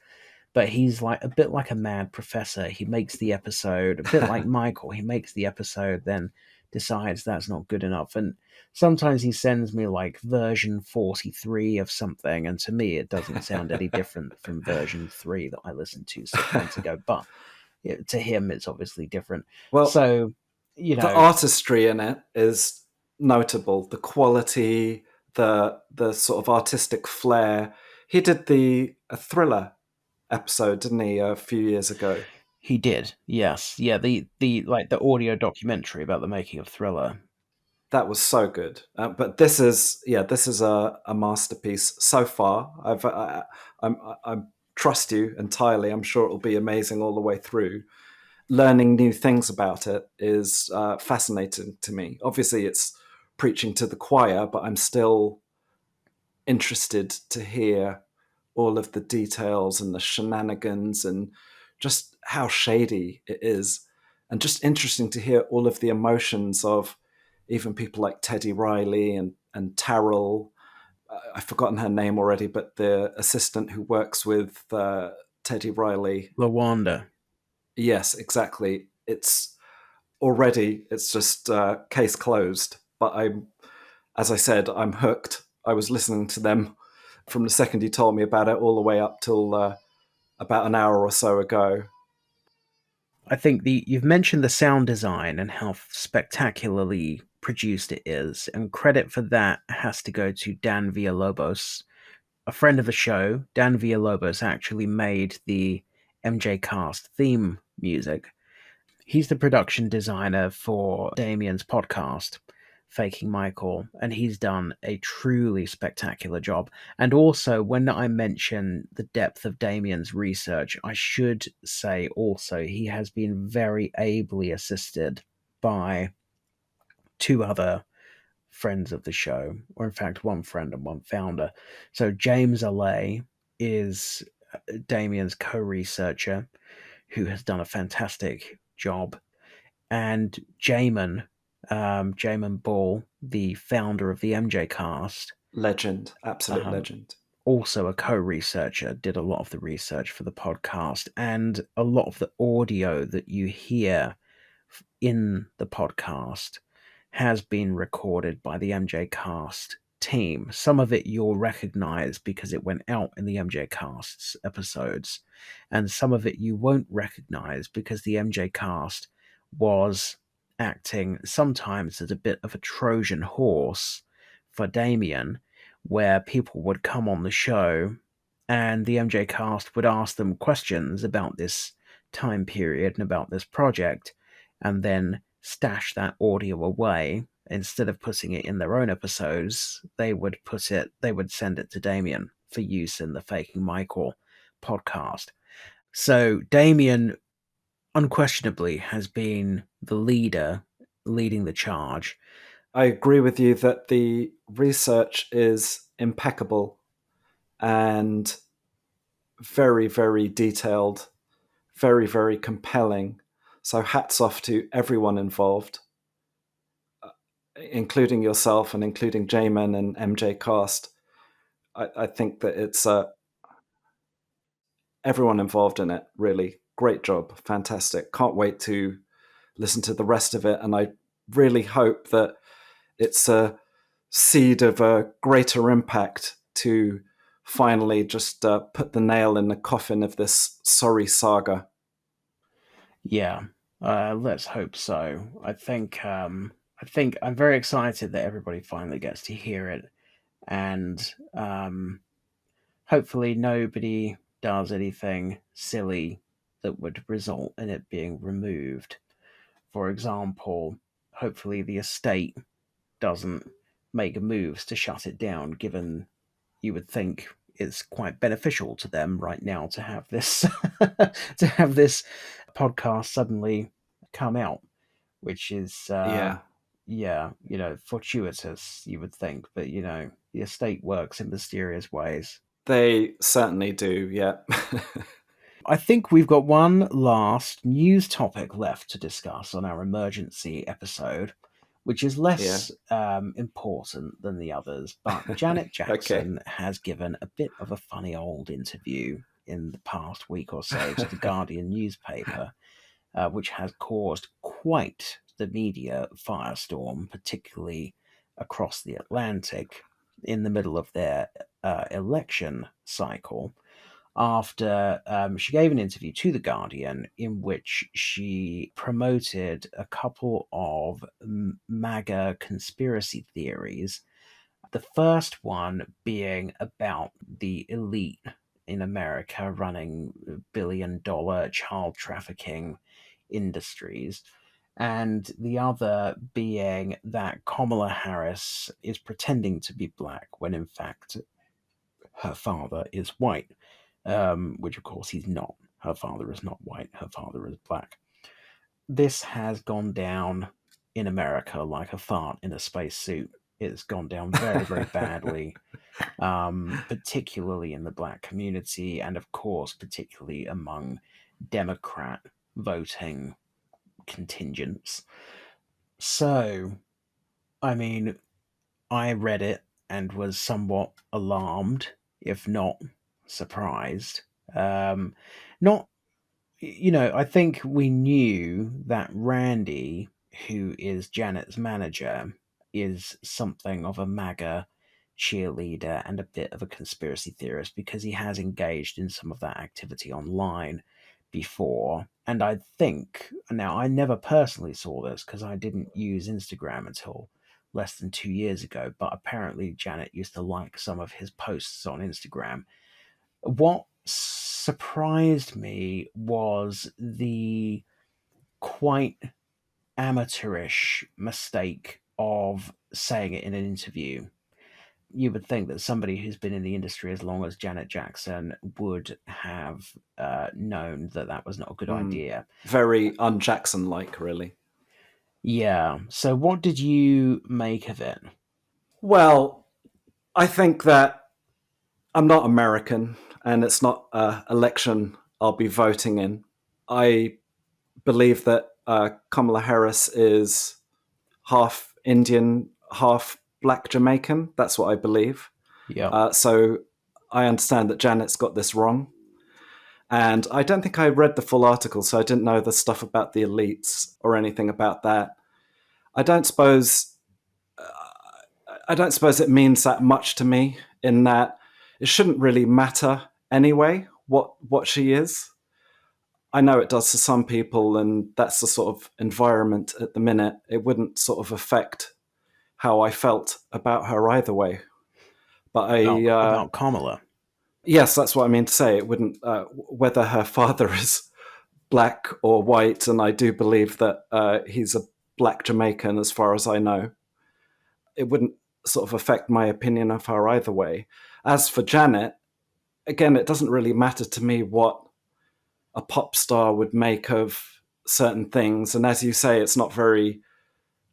But he's like a bit like a mad professor. He makes the episode, a bit like Michael. He makes the episode, then decides that's not good enough. And sometimes he sends me like version 43 of something. And to me, it doesn't sound any different from version 3 that I listened to 6 months ago. But to him, it's obviously different. Well, So, the artistry in it is notable. The quality, the sort of artistic flair. He did a Thriller episode, didn't he, a few years ago? He did, yes. Yeah, the audio documentary about the making of Thriller. That was so good. But this is a masterpiece so far. I trust you entirely. I'm sure it'll be amazing all the way through. Learning new things about it is fascinating to me. Obviously, it's preaching to the choir, but I'm still interested to hear all of the details and the shenanigans and just how shady it is. And just interesting to hear all of the emotions of even people like Teddy Riley and Tarrell. I've forgotten her name already, but the assistant who works with Teddy Riley. LaWanda. Yes, exactly. It's just case closed. But as I said, I'm hooked. I was listening to them from the second you told me about it all the way up till about an hour or so ago. I think you've mentioned the sound design and how spectacularly produced it is, and credit for that has to go to Dan Villalobos, a friend of the show. Dan Villalobos actually made the MJCast theme music. He's the production designer for Damien's podcast, Faking Michael, and he's done a truly spectacular job. And also, when I mention the depth of Damien's research, I should say also he has been very ably assisted by two other friends of the show, or in fact, one friend and one founder. So James Allais is Damien's co-researcher, who has done a fantastic job, and Jamon Bull, the founder of the MJCast, Legend, absolute legend. Also a co-researcher, did a lot of the research for the podcast, and a lot of the audio that you hear in the podcast has been recorded by the MJCast team. Some of it you'll recognize because it went out in the MJCast's episodes, and some of it you won't recognize because the MJCast was acting sometimes as a bit of a Trojan horse for Damien, where people would come on the show and the MJCast would ask them questions about this time period and about this project, and then stash that audio away. Instead of putting it in their own episodes, they would send it to Damien for use in the Faking Michael podcast. So Damien unquestionably has been the leader, leading the charge. I agree with you that the research is impeccable and very, very detailed, very, very compelling. So hats off to everyone involved, including yourself and including Jamon and MJCast. I think that it's everyone involved in it, really. Great job. Fantastic. Can't wait to listen to the rest of it. And I really hope that it's a seed of a greater impact to finally just put the nail in the coffin of this sorry saga. Yeah, let's hope so. I think I'm very excited that everybody finally gets to hear it, and hopefully nobody does anything silly that would result in it being removed. For example, hopefully the estate doesn't make moves to shut it down, given you would think it's quite beneficial to them right now to have this to have this podcast suddenly come out, which is Yeah. fortuitous, you would think, but the estate works in mysterious ways. They certainly do, yeah. I think we've got one last news topic left to discuss on our emergency episode, which is less important than the others. But Janet Jackson has given a bit of a funny old interview in the past week or so to the Guardian newspaper, which has caused quite the media firestorm, particularly across the Atlantic in the middle of their election cycle, after she gave an interview to The Guardian in which she promoted a couple of MAGA conspiracy theories. The first one being about the elite in America running billion-dollar child trafficking industries, and the other being that Kamala Harris is pretending to be black when in fact her father is white. Which of course he's not. Her father is not white, her father is black. This has gone down in America like a fart in a spacesuit. It's gone down very, very badly, particularly in the black community, and of course, particularly among Democrat voting contingents. So, I mean, I read it and was somewhat alarmed, if not surprised. Not, I think we knew that Randy, who is Janet's manager, is something of a MAGA cheerleader and a bit of a conspiracy theorist because he has engaged in some of that activity online before. And I think, now I never personally saw this because I didn't use Instagram until less than 2 years ago, but apparently Janet used to like some of his posts on Instagram. What surprised me was the quite amateurish mistake of saying it in an interview. You would think that somebody who's been in the industry as long as Janet Jackson would have known that that was not a good idea. Very un-Jackson-like, really. Yeah. So what did you make of it? Well, I think that I'm not American, and it's not an election I'll be voting in. I believe that Kamala Harris is half Indian, half black Jamaican. That's what I believe. Yeah. So I understand that Janet's got this wrong. And I don't think I read the full article, so I didn't know the stuff about the elites or anything about that. I don't suppose it means that much to me, in that it shouldn't really matter anyway what she is. I know it does to some people, and that's the sort of environment at the minute. It wouldn't sort of affect how I felt about her either way. But about Kamala. Yes, that's what I mean to say. It wouldn't, whether her father is black or white, and I do believe that he's a black Jamaican as far as I know, it wouldn't sort of affect my opinion of her either way. As for Janet, again, it doesn't really matter to me what a pop star would make of certain things. And as you say, it's not very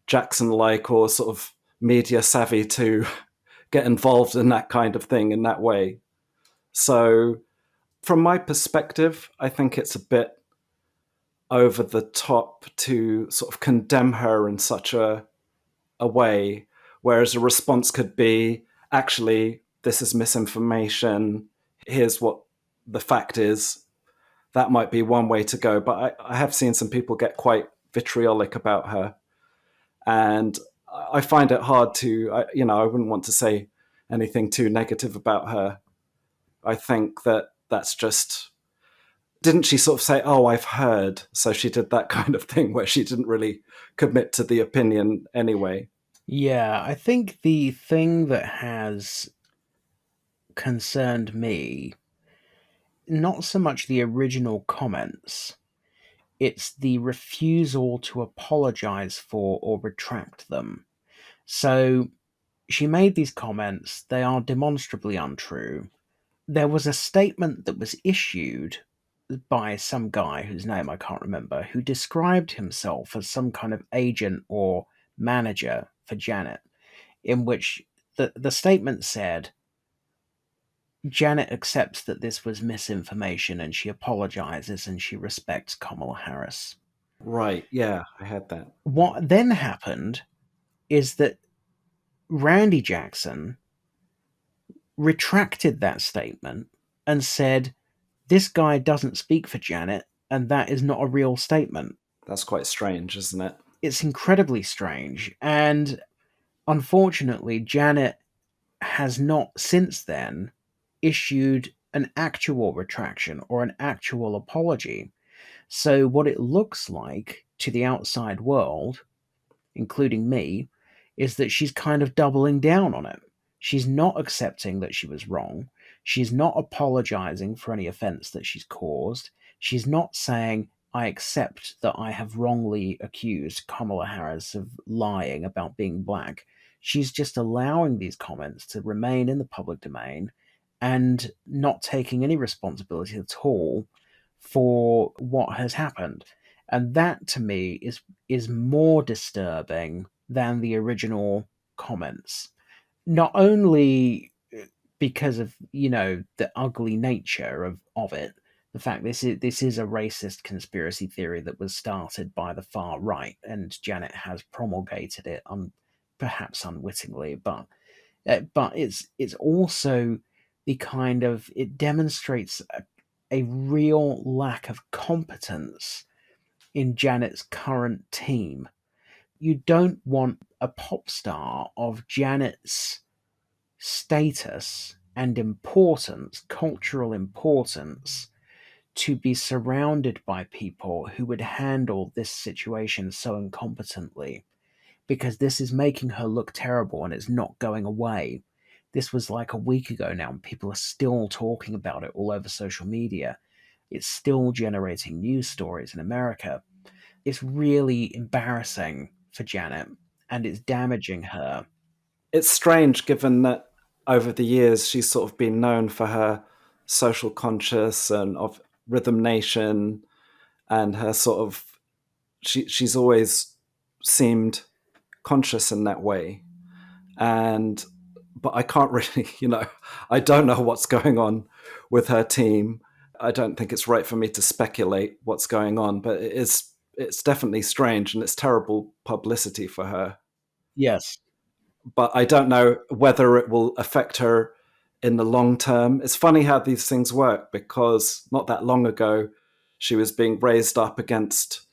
Jackson-like or sort of media savvy to get involved in that kind of thing in that way. So from my perspective, I think it's a bit over the top to sort of condemn her in such a way, whereas a response could be, actually, this is misinformation, here's what the fact is. That might be one way to go, but I have seen some people get quite vitriolic about her, and I find it hard to, I wouldn't want to say anything too negative about her. I think that that's just, didn't she sort of say, oh, I've heard, so she did that kind of thing where she didn't really commit to the opinion anyway? Yeah, I think the thing that has concerned me, not so much the original comments, it's the refusal to apologize for or retract them. So she made these comments, they are demonstrably untrue. There was a statement that was issued by some guy whose name I can't remember, who described himself as some kind of agent or manager for Janet, in which the statement said, Janet accepts that this was misinformation and she apologizes and she respects Kamala Harris. Right, yeah, I had that. What then happened is that Randy Jackson retracted that statement and said, this guy doesn't speak for Janet, and that is not a real statement. That's quite strange, isn't it? It's incredibly strange. And unfortunately, Janet has not since then issued an actual retraction or an actual apology. So, what it looks like to the outside world, including me, is that she's kind of doubling down on it. She's not accepting that she was wrong. She's not apologizing for any offense that she's caused. She's not saying, I accept that I have wrongly accused Kamala Harris of lying about being black. She's just allowing these comments to remain in the public domain and not taking any responsibility at all for what has happened. And that to me is more disturbing than the original comments. Not only because of, the ugly nature of it, the fact this is a racist conspiracy theory that was started by the far right, and Janet has promulgated it, perhaps unwittingly, but it's also the kind of, it demonstrates a real lack of competence in Janet's current team. You don't want a pop star of Janet's status and importance, cultural importance, to be surrounded by people who would handle this situation so incompetently, because this is making her look terrible and it's not going away. This was like a week ago now, and people are still talking about it all over social media. It's still generating news stories in America. It's really embarrassing for Janet, and it's damaging her. It's strange given that over the years she's sort of been known for her social conscious and of Rhythm Nation, and her sort of, she's always seemed conscious in that way. But I can't really, I don't know what's going on with her team. I don't think it's right for me to speculate what's going on, but it's definitely strange, and it's terrible publicity for her. Yes. But I don't know whether it will affect her in the long term. It's funny how these things work, because not that long ago, she was being raised up against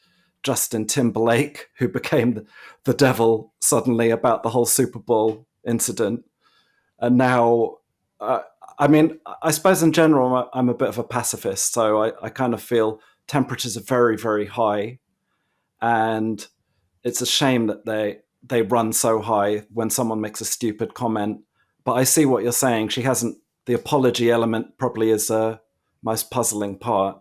Justin Timberlake, who became the devil suddenly about the whole Super Bowl incident. And now, I suppose in general, I'm a bit of a pacifist, so I kind of feel temperatures are very, very high. And it's a shame that they run so high when someone makes a stupid comment. But I see what you're saying. She hasn't, the apology element probably is the most puzzling part.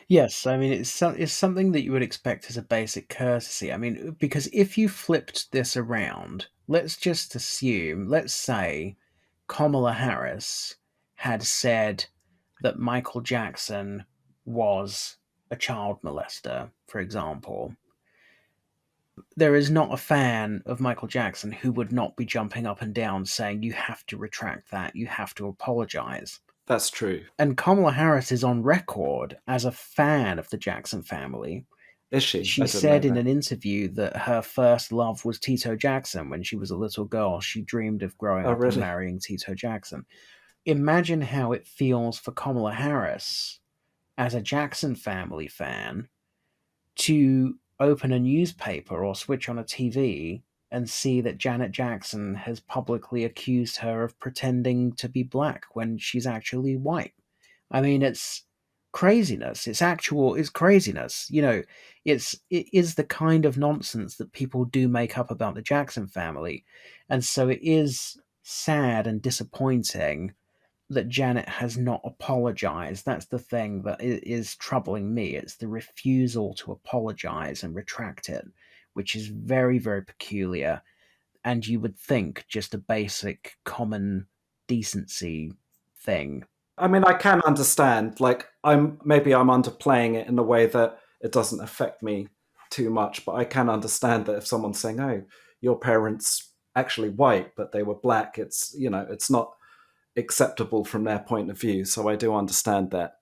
Yes, I mean, it's something that you would expect as a basic courtesy. I mean, because if you flipped this around, let's say Kamala Harris had said that Michael Jackson was a child molester, for example. There is not a fan of Michael Jackson who would not be jumping up and down saying, you have to retract that, you have to apologize. That's true. And Kamala Harris is on record as a fan of the Jackson family. Is she? She said in an interview that her first love was Tito Jackson. When she was a little girl, she dreamed of growing up and marrying Tito Jackson. Imagine how it feels for Kamala Harris as a Jackson family fan to open a newspaper or switch on a TV and see that Janet Jackson has publicly accused her of pretending to be black when she's actually white. I mean, it's craziness. It's craziness. It is the kind of nonsense that people do make up about the Jackson family. And so it is sad and disappointing that Janet has not apologized. That's the thing that is troubling me. It's the refusal to apologize and retract it, which is very, very peculiar. And you would think just a basic common decency thing. I mean, I can understand. Like, maybe I'm underplaying it in a way that it doesn't affect me too much, but I can understand that if someone's saying, "Oh, your parents actually white, but they were black," it's it's not acceptable from their point of view. So I do understand that.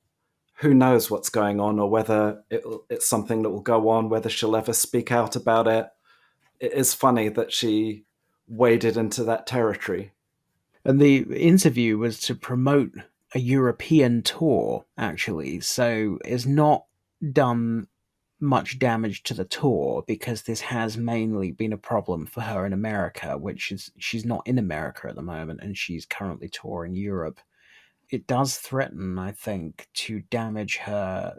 Who knows what's going on, or whether it's something that will go on, whether she'll ever speak out about it. It is funny that she waded into that territory. And the interview was to promote a European tour, actually. So it's not done much damage to the tour because this has mainly been a problem for her in America, which is she's not in America at the moment and she's currently touring Europe. It does threaten, I think, to damage her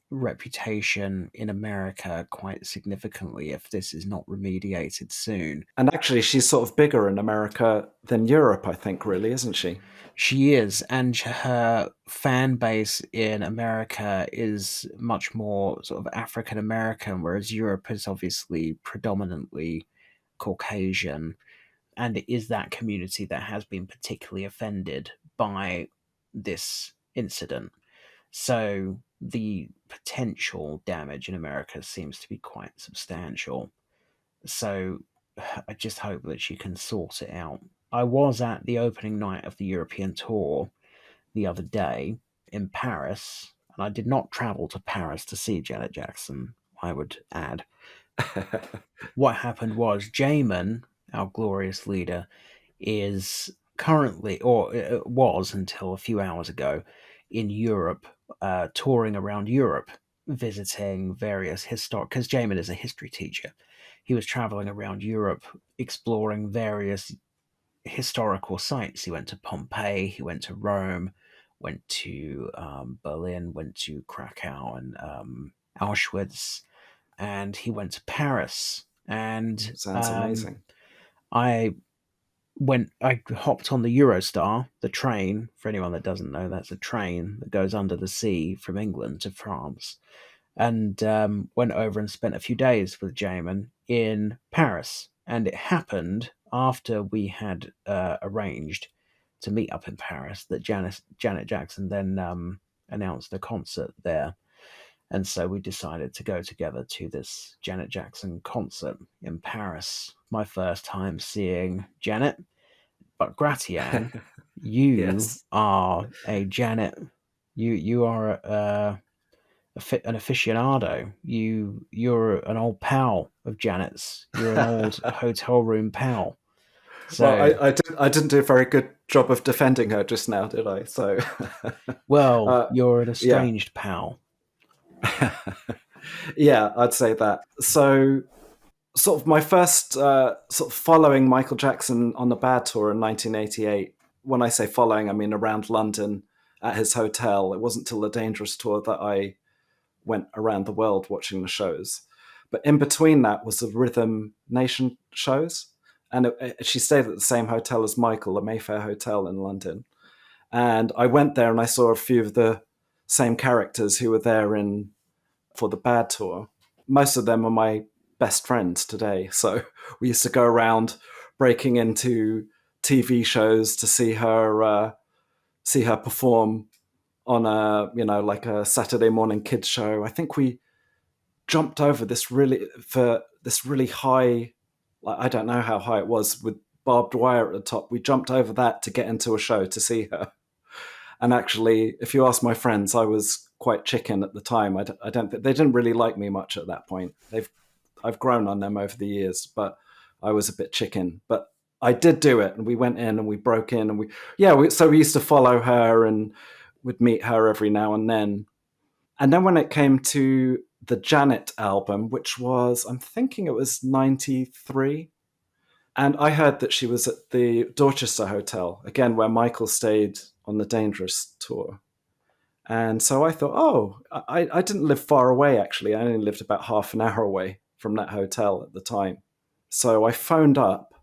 reputation in America quite significantly if this is not remediated soon. And actually, she's sort of bigger in America than Europe, I think, really, isn't she? She is, and her fan base in America is much more sort of African American, whereas Europe is obviously predominantly Caucasian, and it is that community that has been particularly offended by this incident. So the potential damage in America seems to be quite substantial. So I just hope that she can sort it out. I was at the opening night of the European tour the other day in Paris, and I did not travel to Paris to see Janet Jackson, I would add. What happened was Jamon, our glorious leader, is currently, or was until a few hours ago, in Europe, touring around Europe, visiting various historic, because Jamon is a history teacher. He was traveling around Europe, exploring various historical sites. He went to Pompeii, he went to Rome, went to Berlin, went to Krakow and Auschwitz, and he went to Paris. And Sounds amazing. I hopped on the Eurostar, the train. For anyone that doesn't know, that's a train that goes under the sea from England to France, and went over and spent a few days with Jamon in Paris. And it happened after we had arranged to meet up in Paris that Janet Jackson then announced a concert there. And so we decided to go together to this Janet Jackson concert in Paris. My first time seeing Janet. But Gratian, you Yes. are a Janet. You are an aficionado. You're an old pal of Janet's. You're an old hotel room pal. So, Well, I didn't do a very good job of defending her just now, did I? So, well, you're an yeah. estranged pal. Yeah, I'd say that. So, sort of my first sort of following Michael Jackson on the Bad Tour in 1988. When I say following, I mean around London at his hotel. It wasn't till the Dangerous Tour that I went around the world watching the shows. But in between that was the Rhythm Nation shows. And she stayed at the same hotel as Michael, the Mayfair Hotel in London. And I went there and I saw a few of the same characters who were there for the Bad Tour. Most of them are my best friends today. So we used to go around breaking into TV shows to see her perform on like a Saturday morning kids show. I think we jumped over this really high, like, I don't know how high it was, with barbed wire at the top. We jumped over that to get into a show to see her. And actually, if you ask my friends, I was quite chicken at the time. I don't think they didn't really like me much at that point. I've grown on them over the years, but I was a bit chicken. But I did do it, and we went in and we broke in, and so we used to follow her and would meet her every now and then. And then when it came to the Janet album, which was, I'm thinking it was 93, and I heard that she was at the Dorchester Hotel, again, where Michael stayed on the Dangerous Tour. And so I thought, I didn't live far away, actually. I only lived about half an hour away from that hotel at the time. So I phoned up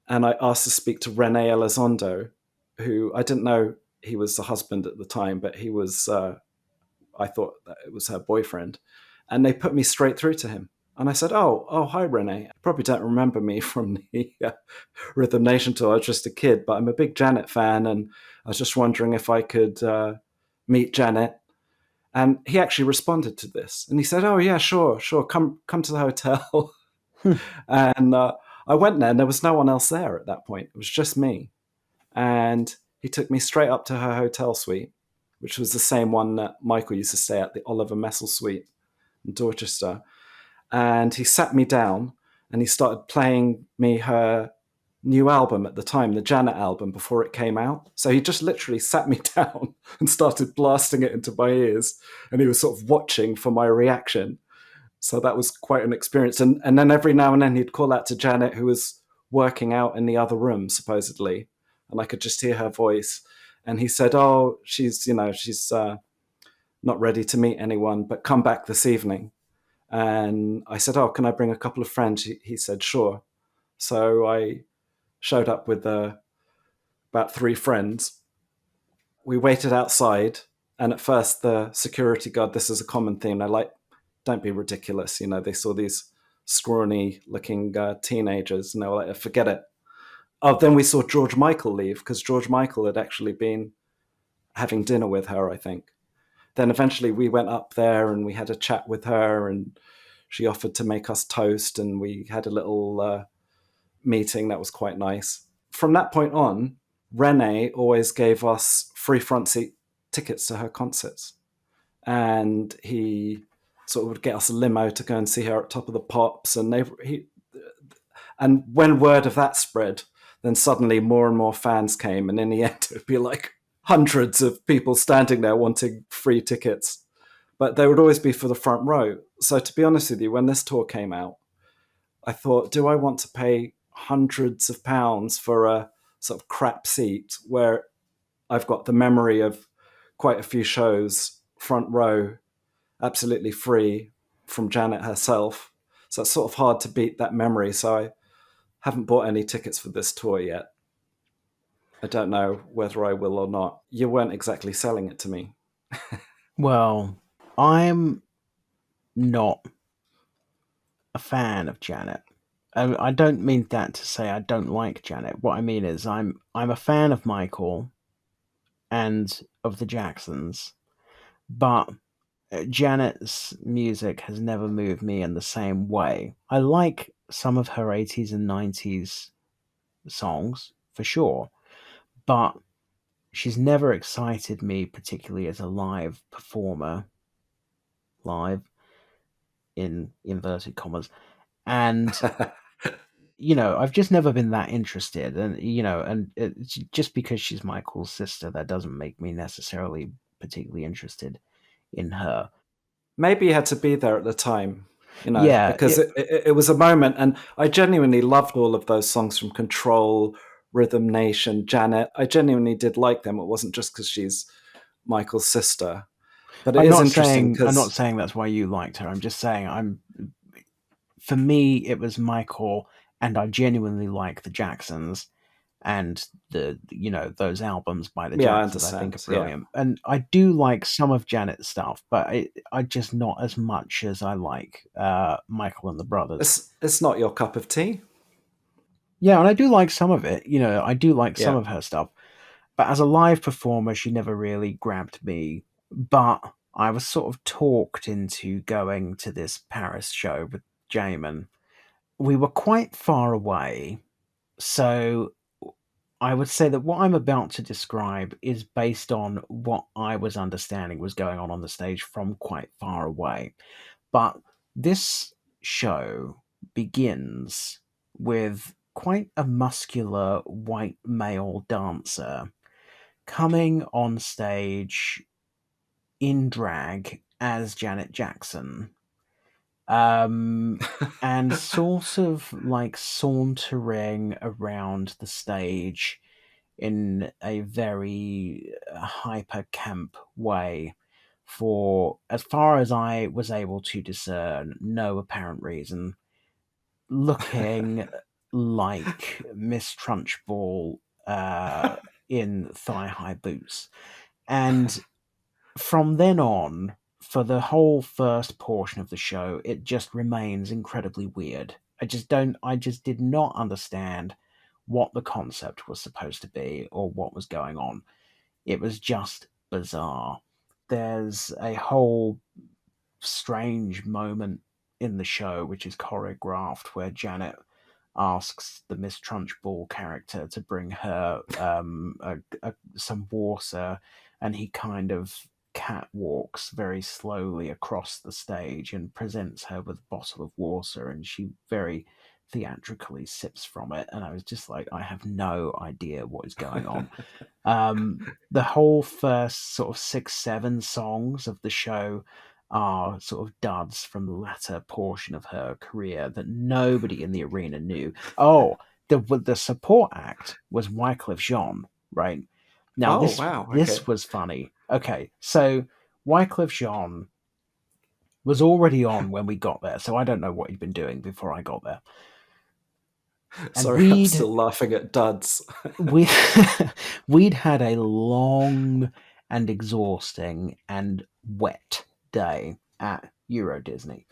and I asked to speak to Rene Elizondo, who I didn't know he was the husband at the time, but he was, I thought that it was her boyfriend. And they put me straight through to him. And I said, oh, hi, Rene. You probably don't remember me from the Rhythm Nation tour. I was just a kid, but I'm a big Janet fan. And I was just wondering if I could meet Janet. And he actually responded to this. And he said, oh, yeah, sure. Come to the hotel. And I went there and there was no one else there at that point. It was just me. And he took me straight up to her hotel suite, which was the same one that Michael used to stay at, the Oliver Messel suite in Dorchester. And he sat me down and he started playing me her new album at the time, the Janet album, before it came out. So he just literally sat me down and started blasting it into my ears. And he was sort of watching for my reaction. So that was quite an experience. And then every now and then he'd call out to Janet, who was working out in the other room, supposedly. And I could just hear her voice. And he said, oh, she's not ready to meet anyone, but come back this evening. And I said, oh, can I bring a couple of friends? He said, sure. So I showed up with about 3 friends. We waited outside. And at first, the security guard, this is a common theme. They're like, don't be ridiculous. They saw these scrawny looking teenagers and they were like, forget it. Oh, then we saw George Michael leave because George Michael had actually been having dinner with her, I think. Then eventually we went up there and we had a chat with her and she offered to make us toast and we had a little meeting that was quite nice. From that point on, Rene always gave us free front seat tickets to her concerts. And he sort of would get us a limo to go and see her at Top of the Pops. And when word of that spread, then suddenly more and more fans came. And in the end, it would be like hundreds of people standing there wanting free tickets. But they would always be for the front row. So to be honest with you, when this tour came out, I thought, do I want to pay hundreds of pounds for a sort of crap seat where I've got the memory of quite a few shows, front row, absolutely free from Janet herself. So it's sort of hard to beat that memory. So I haven't bought any tickets for this tour yet. I don't know whether I will or not. You weren't exactly selling it to me. Well, I'm not a fan of Janet. I don't mean that to say I don't like Janet. What I mean is I'm a fan of Michael and of the Jacksons, but Janet's music has never moved me in the same way. I like some of her 80s and 90s songs, for sure, but she's never excited me particularly as a live performer. Live, in inverted commas. And, I've just never been that interested. And it's just because she's Michael's sister, that doesn't make me necessarily particularly interested in her. Maybe you had to be there at the time, Yeah, because it was a moment. And I genuinely loved all of those songs from Control, Rhythm Nation, Janet. I genuinely did like them. It wasn't just because she's Michael's sister. But it is interesting because I'm not saying that's why you liked her. I'm just saying for me, it was Michael, and I genuinely like the Jacksons and those albums by the Jacksons. I think are brilliant. Yeah. And I do like some of Janet's stuff, but I just not as much as I like Michael and the Brothers. It's not your cup of tea. Yeah, and I do like some of it. I do like some of her stuff. But as a live performer, she never really grabbed me. But I was sort of talked into going to this Paris show with Jamon. We were quite far away, so I would say that what I'm about to describe is based on what I was understanding was going on the stage from quite far away. But this show begins with quite a muscular white male dancer coming on stage in drag as Janet Jackson, and sort of like sauntering around the stage in a very hyper camp way for, as far as I was able to discern, no apparent reason, looking like Miss Trunchbull in thigh-high boots. And from then on, for the whole first portion of the show, it just remains incredibly weird. I just did not understand what the concept was supposed to be or what was going on. It was just bizarre. There's a whole strange moment in the show which is choreographed where Janet asks the Miss Trunchbull character to bring her some water, and he kind of catwalks very slowly across the stage and presents her with a bottle of water, and she very theatrically sips from it, and I was just like, I have no idea what is going on. The whole first sort of 6-7 songs of the show are sort of duds from the latter portion of her career that nobody in the arena knew. Oh, the support act was Wyclef Jean, right? Now this was funny. Okay, so Wyclef Jean was already on when we got there, so I don't know what he'd been doing before I got there. Sorry, I'm still laughing at duds. We'd had a long and exhausting and wet day at Euro Disney.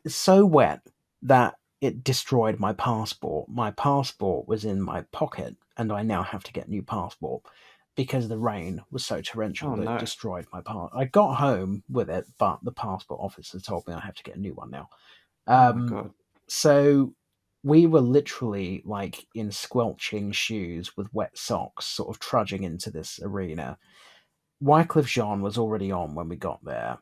It's so wet that it destroyed my passport. My passport was in my pocket, and I now have to get a new passport because the rain was so torrential that it destroyed my passport. I got home with it, but the passport officer told me I have to get a new one now. Oh my God. So we were literally like in squelching shoes with wet socks, sort of trudging into this arena. Wyclef Jean was already on when we got there,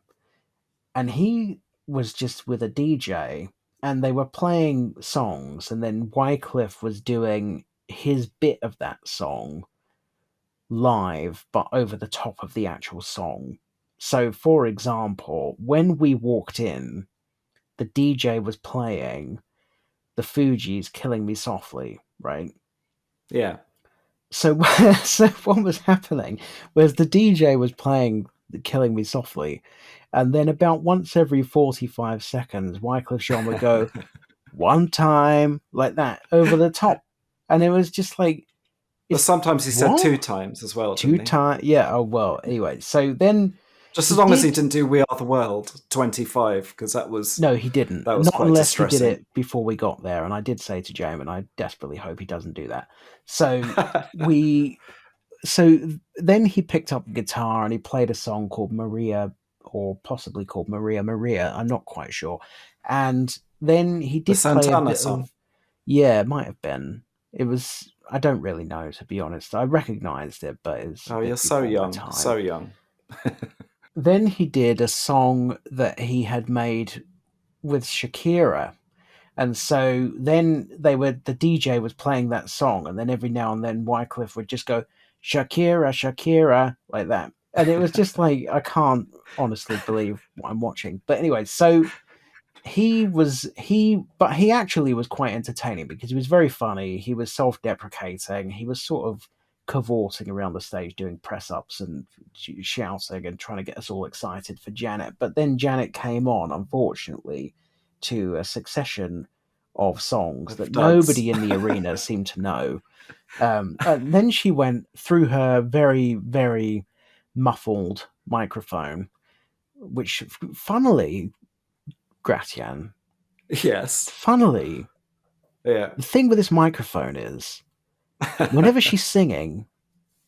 and he was just with a DJ, and they were playing songs, and then Wyclef was doing his bit of that song live, but over the top of the actual song. So, for example, when we walked in, the DJ was playing the Fugees' Killing Me Softly, right? Yeah. So, so what was happening was the DJ was playing Killing Me Softly, and then about once every 45 seconds, Wyclef Jean would go, one time, like that, over the top. And it was just like... But sometimes he said 2 times as well, Two times, yeah, oh well, anyway. So then... Just as long as he didn't do We Are the World 25, because that was... No, he didn't. That was Not quite unless distressing. he did it before we got there, and I did say to Jamon, I desperately hope he doesn't do that. So So then he picked up a guitar and he played a song called Maria, or possibly called Maria Maria. I'm not quite sure. And then he did play a bit song. of... Yeah, it might have been. It was... I don't really know, to be honest. I recognised it, but it was... Oh, you're so young. So young. Then he did a song that he had made with Shakira. And so then the DJ was playing that song, and then every now and then Wyclef would just go, Shakira, Shakira, like that. And it was just like, I can't honestly believe what I'm watching. But anyway, so he actually was quite entertaining because he was very funny. He was self-deprecating. He was sort of cavorting around the stage doing press-ups and shouting and trying to get us all excited for Janet. But then Janet came on, unfortunately, to a succession of songs that nobody in the arena seemed to know. And then she went through her very, very muffled microphone, which, funnily, Gratian. Yes. Funnily, yeah. The thing with this microphone is, whenever she's singing,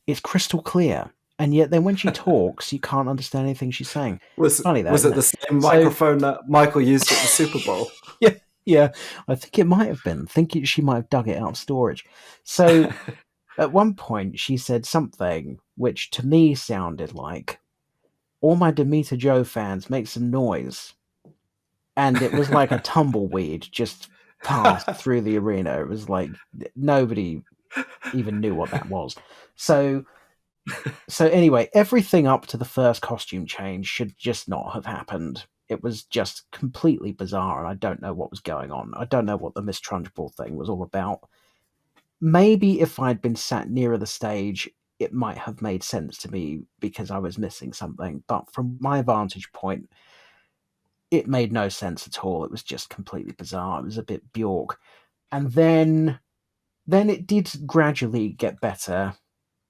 it's crystal clear. And yet then when she talks, you can't understand anything she's saying. Was it the same microphone that Michael used at the Super Bowl? Yeah, I think it might have been. I think she might have dug it out of storage. So at one point she said something which to me sounded like, all my Demeter Joe fans make some noise. And it was like a tumbleweed just passed through the arena. It was like nobody even knew what that was. So anyway, everything up to the first costume change should just not have happened. It was just completely bizarre, and I don't know what was going on. I don't know what the Miss Trunchbull thing was all about. Maybe if I'd been sat nearer the stage, it might have made sense to me because I was missing something. But from my vantage point, it made no sense at all. It was just completely bizarre. It was a bit Bjork. And then it did gradually get better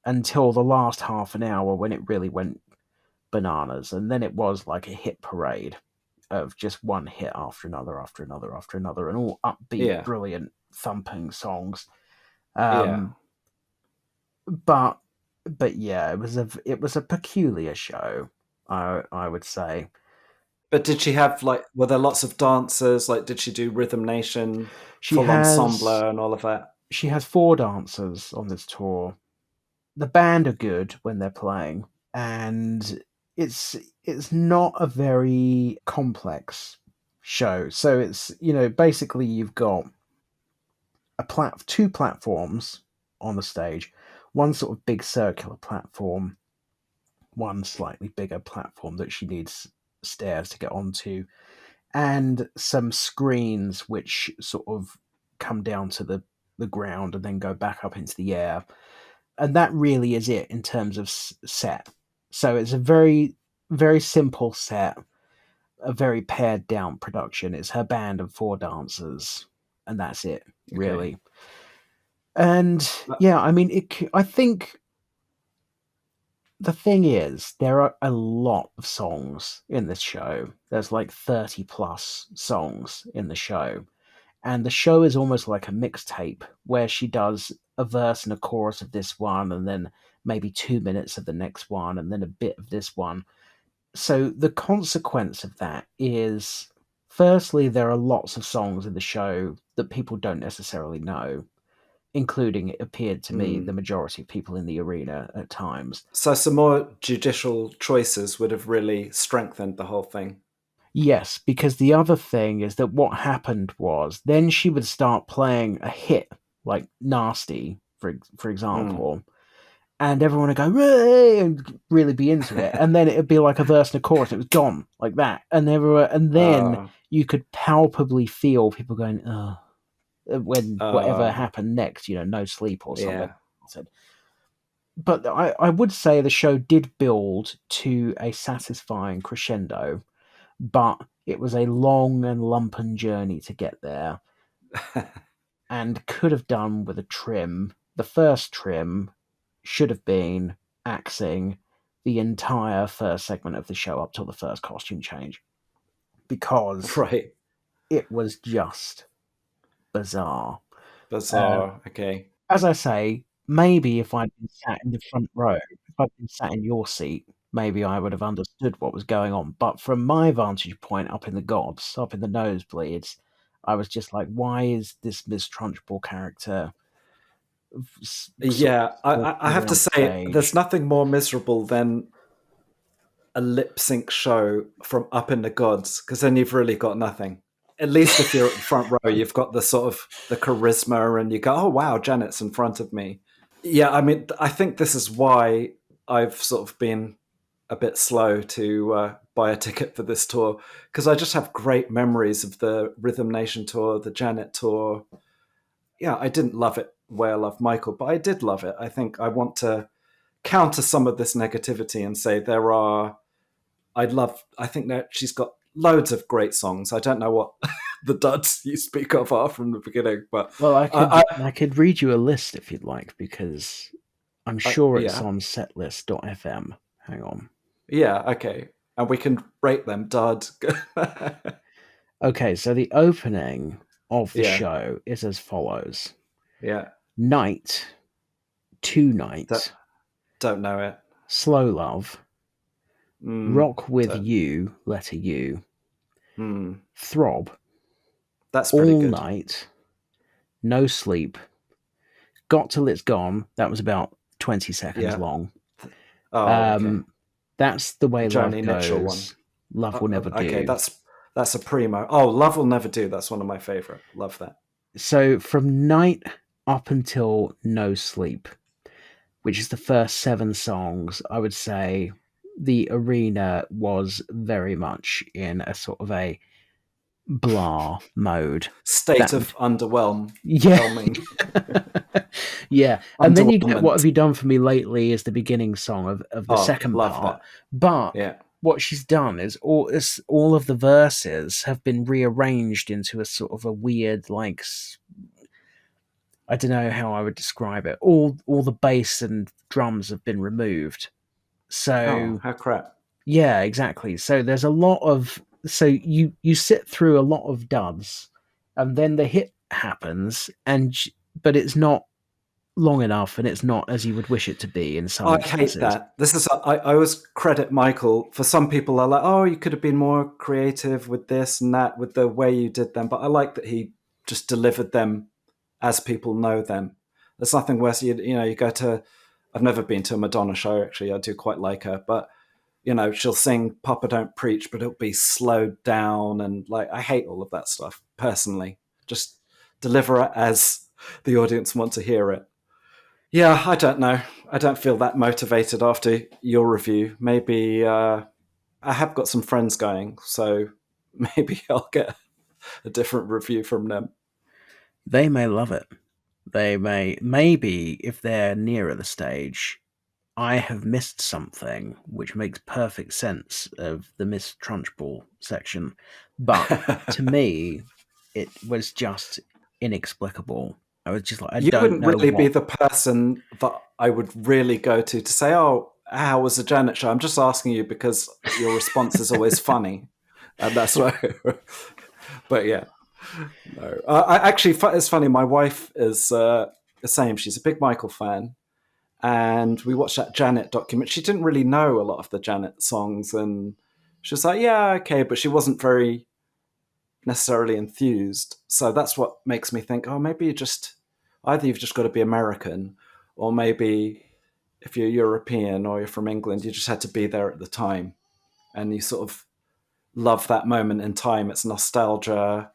until the last half an hour when it really went bananas. And then it was like a hit parade of just one hit after another, after another, after another, and all upbeat, brilliant, thumping songs. But yeah, it was a peculiar show, I would say. But did she have, like, were there lots of dancers? Like, did she do Rhythm Nation, full ensemble and all of that? She has 4 dancers on this tour. The band are good when they're playing, and it's not a very complex show. So it's, basically you've got two platforms on the stage, one sort of big circular platform, one slightly bigger platform that she needs stairs to get onto, and some screens which sort of come down to the ground and then go back up into the air. And that really is it in terms of set. So it's a very, very simple set, a very pared down production. It's her band of 4 dancers, and that's it, really. Okay. And yeah, I mean, I think the thing is, there are a lot of songs in this show. There's like 30 plus songs in the show. And the show is almost like a mixtape where she does a verse and a chorus of this one, and then maybe 2 minutes of the next one, and then a bit of this one. So the consequence of that is, firstly, there are lots of songs in the show that people don't necessarily know, including, it appeared to me, the majority of people in the arena at times. So some more judicial choices would have really strengthened the whole thing. Yes, because the other thing is that what happened was then she would start playing a hit like Nasty, for example, and everyone would go, "Ray!" and really be into it. And then it would be like a verse and a chorus, and it was gone like that. And then you could palpably feel people going, "Oh," when whatever happened next, No Sleep or something. Yeah. But I would say the show did build to a satisfying crescendo, but it was a long and lumpen journey to get there, and could have done with a trim. The first trim should have been axing the entire first segment of the show up till the first costume change, because it was just bizarre. Okay. As I say, maybe if I'd been sat in the front row, if I'd been sat in your seat, maybe I would have understood what was going on. But from my vantage point up in the gobs, up in the nosebleeds, I was just like, why is this Miss Trunchbull character? Yeah, I have to say, there's nothing more miserable than a lip sync show from up in the gods, because then you've really got nothing. At least if you're at the front row, you've got the sort of the charisma, and you go, "Oh wow, Janet's in front of me." Yeah, I mean, I think this is why I've sort of been a bit slow to buy a ticket for this tour, because I just have great memories of the Rhythm Nation tour, the Janet tour. Yeah, I didn't love it where I love Michael, but I did love it. I think I want to counter some of this negativity and say I think that she's got loads of great songs. I don't know what the duds you speak of are from the beginning, but well, I could read you a list if you'd like, because I'm sure it's on setlist.fm. Hang on. Yeah, okay. And we can rate them, dud. Okay, so the opening of the show is as follows. Yeah. Night, Tonight. Don't know it. Slow Love. Rock With You, letter U. Throb. That's pretty good. All Night. No Sleep. Got Till It's Gone. That was about 20 seconds long. Okay. That's The Way Joni Love Mitchell Goes. Love Will Never Do. Okay, that's a primo. Oh, Love Will Never Do. That's one of my favorite. Love that. So from Night up until No Sleep, which is the first 7 songs, I would say the arena was very much in a sort of a blah mode. State of underwhelming. Yeah. And then you get What Have You Done For Me Lately is the beginning song of the second part. That. But what she's done is all of the verses have been rearranged into a sort of a weird, like, I don't know how I would describe it. All the bass and drums have been removed. Oh, So how crap. yeah, exactly. So there's a lot of you sit through a lot of duds, and then the hit happens, but it's not long enough, and it's not as you would wish it to be in some I hate instances. that. I always credit Michael. For some people are like, oh, you could have been more creative with this and that, with the way you did them. But I like that he just delivered them as people know them. There's nothing worse. You go to. I've never been to a Madonna show. Actually, I do quite like her, but she'll sing "Papa Don't Preach," but it'll be slowed down, and like I hate all of that stuff personally. Just deliver it as the audience want to hear it. Yeah, I don't know. I don't feel that motivated after your review. Maybe I have got some friends going, so maybe I'll get a different review from them. They may love it. They may, maybe if they're nearer the stage, I have missed something which makes perfect sense of the Miss Trunchbull section. But to me, it was just inexplicable. I was just like, I You don't wouldn't know really be what. the person that I would really go to say, oh, how was the Janet show? I'm just asking you because your response is always funny. And that's why. But yeah. No. Actually, it's funny. My wife is the same. She's a big Michael fan. And we watched that Janet document. She didn't really know a lot of the Janet songs. And she was like, yeah, okay. But she wasn't very necessarily enthused. So that's what makes me think, oh, maybe either you've just got to be American, or maybe if you're European or you're from England, you just had to be there at the time. And you sort of love that moment in time. It's nostalgia.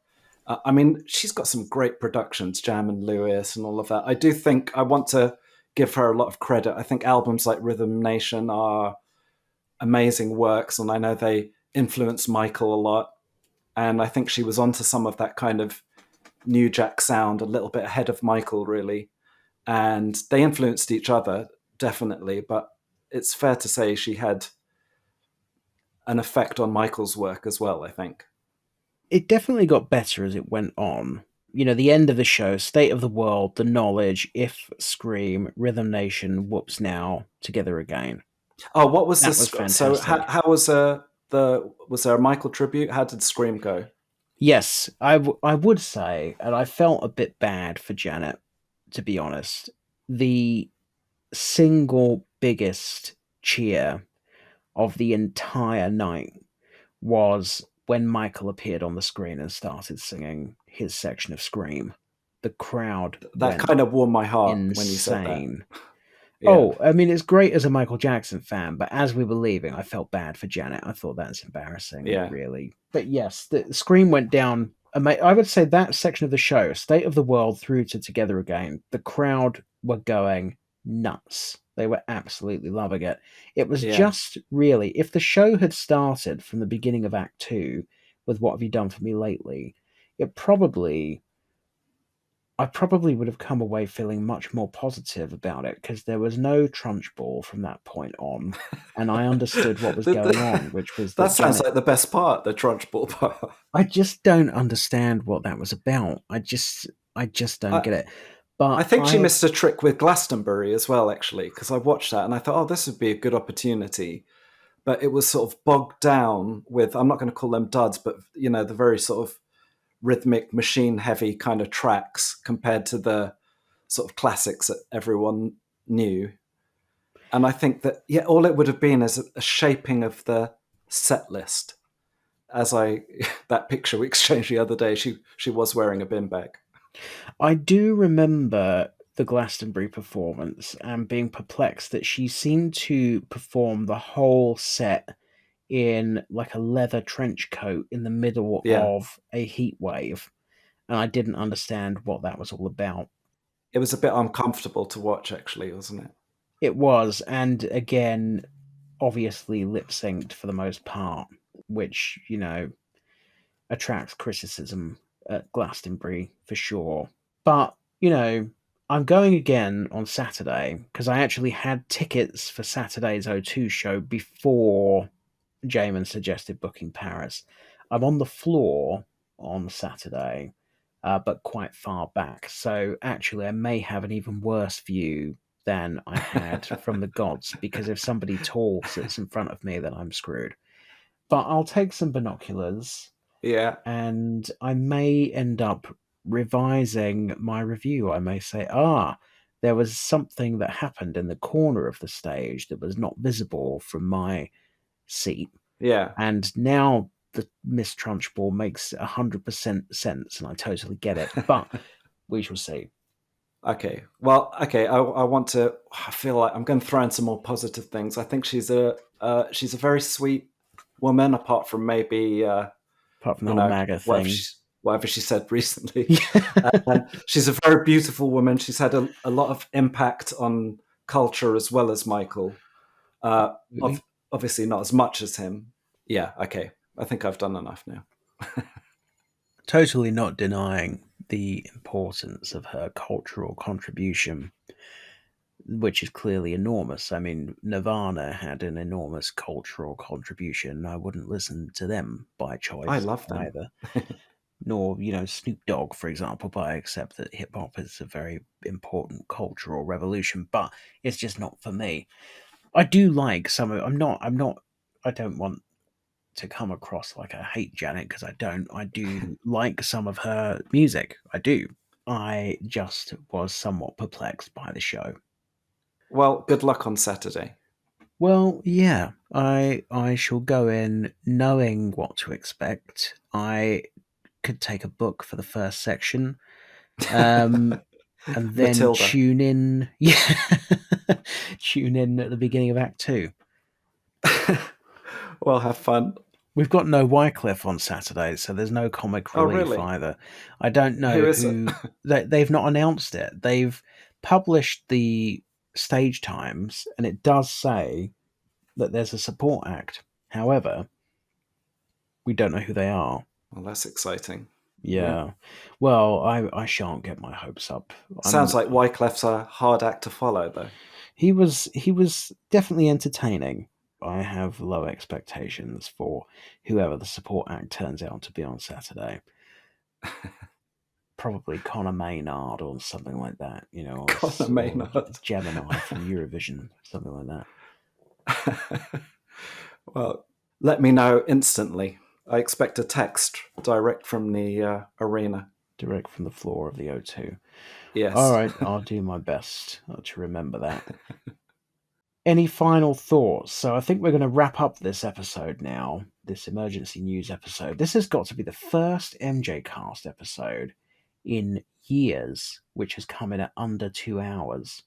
I mean, she's got some great productions, Jam and Lewis and all of that. I do think I want to give her a lot of credit. I think albums like Rhythm Nation are amazing works, and I know they influenced Michael a lot. And I think she was onto some of that kind of New Jack sound a little bit ahead of Michael, really. And they influenced each other, definitely. But it's fair to say she had an effect on Michael's work as well, I think. It definitely got better as it went on. The end of the show, State of the World, The Knowledge, If, Scream, Rhythm Nation, Whoops Now, Together Again. Oh, what was That this? was So fantastic. how was was there a Michael tribute? How did Scream go? Yes, I would say, and I felt a bit bad for Janet, to be honest. The single biggest cheer of the entire night was when Michael appeared on the screen and started singing his section of Scream. The crowd That went kind of warmed my heart when you said that. insane. Yeah, Oh, I mean, it's great as a Michael Jackson fan, but as we were leaving, I felt bad for Janet. I thought that's embarrassing, yeah, really. But yes, the Scream went down. I would say that section of the show, State of the World through to Together Again, the crowd were going nuts. They were absolutely loving it. It was yeah. just really, if the show had started from the beginning of Act 2 with What Have You Done For Me Lately, I probably would have come away feeling much more positive about it because there was no Trunchbull from that point on, and I understood what was going on, which was That that sounds Janet. like the best part, the Trunchbull part. I just don't understand what that was about. I just don't I, get it. I But think she I missed a trick with Glastonbury as well, actually, because I watched that and I thought, oh, this would be a good opportunity. But it was sort of bogged down with, I'm not going to call them duds, but, the very sort of rhythmic, machine heavy kind of tracks compared to the sort of classics that everyone knew. And I think that, yeah, all it would have been is a shaping of the set list. As that picture we exchanged the other day, she was wearing a bin bag. I do remember the Glastonbury performance and being perplexed that she seemed to perform the whole set in like a leather trench coat in the middle Yeah, of a heat wave, and I didn't understand what that was all about. it was a bit uncomfortable to watch, actually, wasn't it? It was, and again, obviously lip synced for the most part, which, attracts criticism at Glastonbury for sure. But, I'm going again on Saturday because I actually had tickets for Saturday's O2 show before Jamon suggested booking Paris. I'm on the floor on Saturday. but quite far back. So actually, I may have an even worse view than I had from the gods, because if somebody tall sits in front of me, then I'm screwed. But I'll take some binoculars, Yeah. and I may end up revising my review. I may say, there was something that happened in the corner of the stage that was not visible from my seat. Yeah. And now the Miss Trunchbull makes 100% sense, and I totally get it. But we shall see. Okay. Well, okay. I want to. I feel like I'm going to throw in some more positive things. I think she's a very sweet woman, apart from maybe Apart from the whole MAGA thing. Whatever she said recently. And she's a very beautiful woman. She's had a lot of impact on culture as well as Michael. Obviously not as much as him. Yeah, okay. I think I've done enough now. Totally not denying the importance of her cultural contribution, which is clearly enormous. I mean, Nirvana had an enormous cultural contribution. I wouldn't listen to them by choice. I love them. Either. Nor, Snoop Dogg, for example, but I accept that hip-hop is a very important cultural revolution, but it's just not for me. I do like some of... I don't want to come across like I hate Janet, because I don't. I do like some of her music. I do. I just was somewhat perplexed by the show. Well, good luck on Saturday. Well, yeah, I shall go in knowing what to expect. I could take a book for the first section, and then Matilda. tune in. Yeah, tune in at the beginning of Act 2. Well, have fun. We've got no Wycliffe on Saturday, so there's no comic relief either. I don't know who they've not announced it. They've published the stage times, and it does say that there's a support act. However, we don't know who they are. Well, that's exciting. Yeah. Well, I shan't get my hopes up. Sounds like Wycleff's a hard act to follow, though. He was definitely entertaining. I have low expectations for whoever the support act turns out to be on Saturday. Probably Conor Maynard or something like that, Conor Maynard. Gemini from Eurovision, something like that. Well, let me know instantly. I expect a text direct from the arena. Direct from the floor of the O2. Yes. All right, I'll do my best to remember that. Any final thoughts? So I think we're going to wrap up this episode now, this emergency news episode. This has got to be the first MJCast episode in years, which has come in at under 2 hours.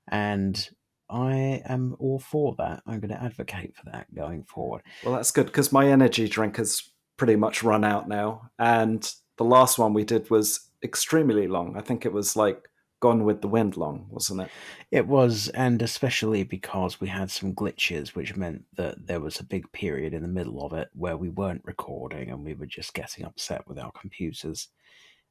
And I am all for that. I'm going to advocate for that going forward. Well, that's good, because my energy drink has pretty much run out now. And the last one we did was extremely long. I think it was like Gone with the Wind long, wasn't it? It was, and especially because we had some glitches, which meant that there was a big period in the middle of it where we weren't recording and we were just getting upset with our computers.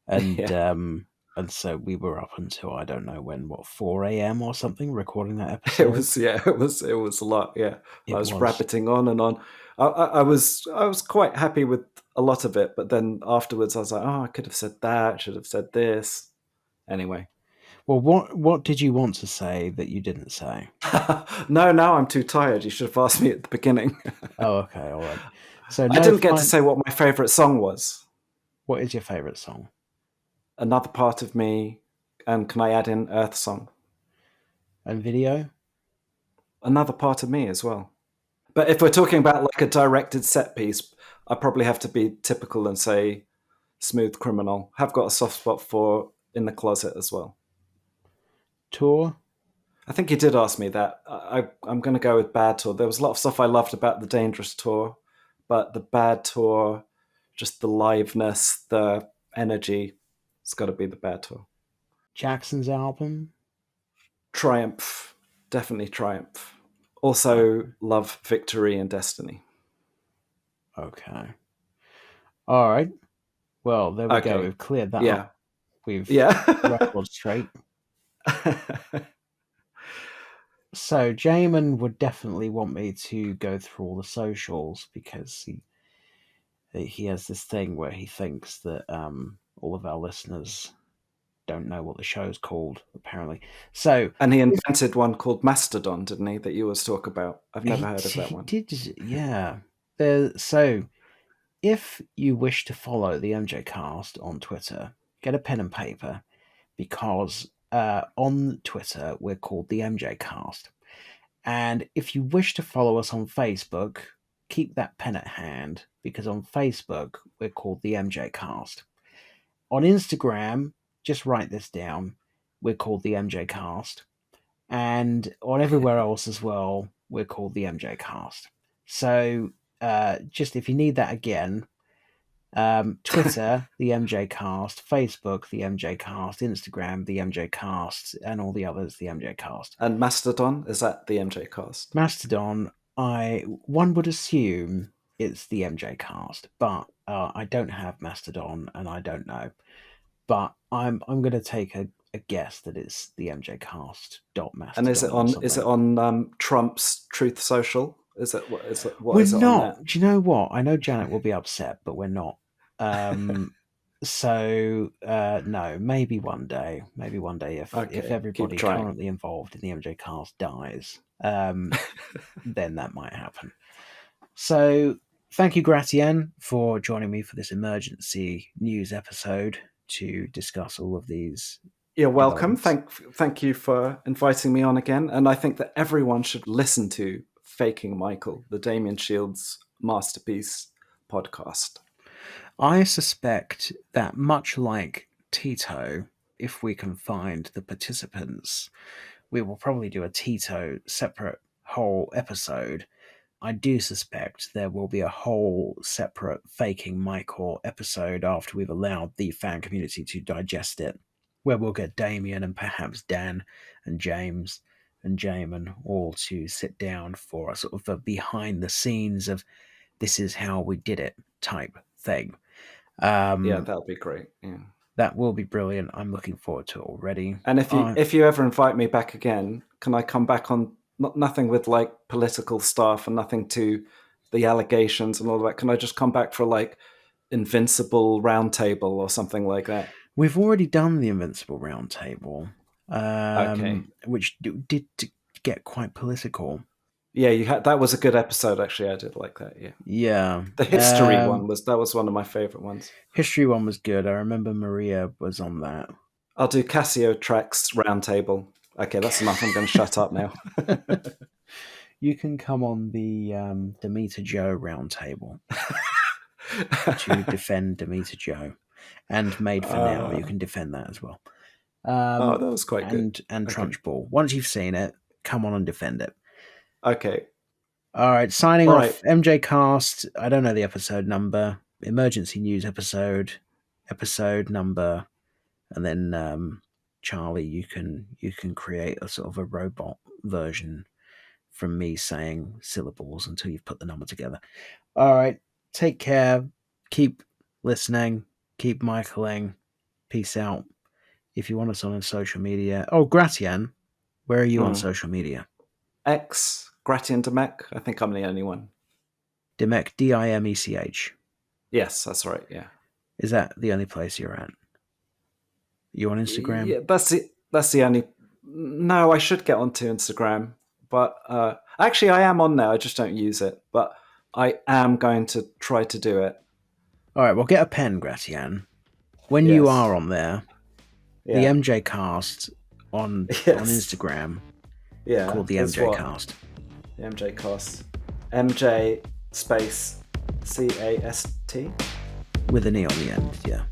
And and so we were up until, I don't know when, 4 a.m. or something, recording that episode. It was a lot, yeah. I was rabbiting on and on. I was quite happy with a lot of it, but then afterwards I was like, I could have said that, should have said this. Anyway. Well, what did you want to say that you didn't say? No, now I'm too tired. You should have asked me at the beginning. Oh, okay, all right. So I didn't get to say what my favourite song was. What is your favourite song? Another Part of Me, and can I add in Earth Song? And video? Another Part of Me as well. But if we're talking about like a directed set piece, I probably have to be typical and say Smooth Criminal. Have got a soft spot for In the Closet as well. Tour? I think you did ask me that. I'm going to go with Bad Tour. There was a lot of stuff I loved about the Dangerous Tour, but the Bad Tour, just the liveness, the energy, it's got to be the Bad Tour. Jackson's album? Triumph. Definitely Triumph. Also love Victory and Destiny. Okay. All right. Well, there we go. We've cleared that up. We've record straight. So Jamon would definitely want me to go through all the socials, because he has this thing where he thinks that all of our listeners don't know what the show's called, apparently. So, And he invented one called Mastodon, didn't he, that you always talk about? I've never heard of that one. He did, yeah. So, if you wish to follow the MJCast on Twitter, get a pen and paper, because on Twitter, we're called the MJCast. And if you wish to follow us on Facebook, keep that pen at hand, because on Facebook, we're called the MJCast. On Instagram, just write this down, we're called the MJCast. And on everywhere else as well, we're called the MJCast. So just if you need that again, Twitter, the MJCast, Facebook, the MJCast, Instagram, the MJCast, and all the others, the MJCast. And Mastodon, is that the MJCast? Mastodon, one would assume it's the MJCast, but I don't have Mastodon and I don't know. But I'm going to take a guess that it's the MJCast.mastodon. And is it on Trump's Truth Social? Is it what we're is it not. on there? Do you know what? I know Janet will be upset, but we're not. So no, maybe one day if everybody currently involved in the MJCast dies, then that might happen. So thank you, Gratian, for joining me for this emergency news episode to discuss all of these. You're welcome. Thank you for inviting me on again. And I think that everyone should listen to Faking Michael, the Damien Shields masterpiece podcast. I suspect that much like Tito, if we can find the participants, we will probably do a Tito separate whole episode. I do suspect there will be a whole separate Faking Michael episode after we've allowed the fan community to digest it, where we'll get Damien and perhaps Dan and James and Jamon all to sit down for a sort of a behind the scenes of this is how we did it type thing. Yeah, that'll be great. Yeah, that will be brilliant. I'm looking forward to it already. And if you ever invite me back again, can I come back on nothing with like political stuff and nothing to the allegations and all that? Can I just come back for like Invincible Roundtable or something like that? We've already done the Invincible Roundtable, which did get quite political. Yeah, that was a good episode. Actually, I did like that. Yeah. The history one was one of my favorite ones. History one was good. I remember Maria was on that. I'll do Casio Tracks Roundtable. Okay, that's enough. I'm going to shut up now. You can come on the Demeter Joe Roundtable to defend Demeter Joe, and Made for Now. You can defend that as well. That was quite good. And Trunchbull. Once you've seen it, come on and defend it. Okay. All right, signing off. MJCast. I don't know the episode number. Emergency news episode number, and then Charlie, you can create a sort of a robot version from me saying syllables until you've put the number together. All right, take care. Keep listening. Keep Michaeling. Peace out. If you want us on social media, Gratian, where are you on social media? X. Gratian Dimech. I think I'm the only one. Dimech, Dimech. Yes, that's right. Yeah. Is that the only place you're at? You on Instagram? Yeah, that's the only. No, I should get onto Instagram, but actually, I am on there. I just don't use it, but I am going to try to do it. All right. Well, get a pen, Gratian. When you are on there, the MJCast on Instagram. Yeah, called the MJCast. The MJCast. MJ space CAST. With an E on the end, yeah.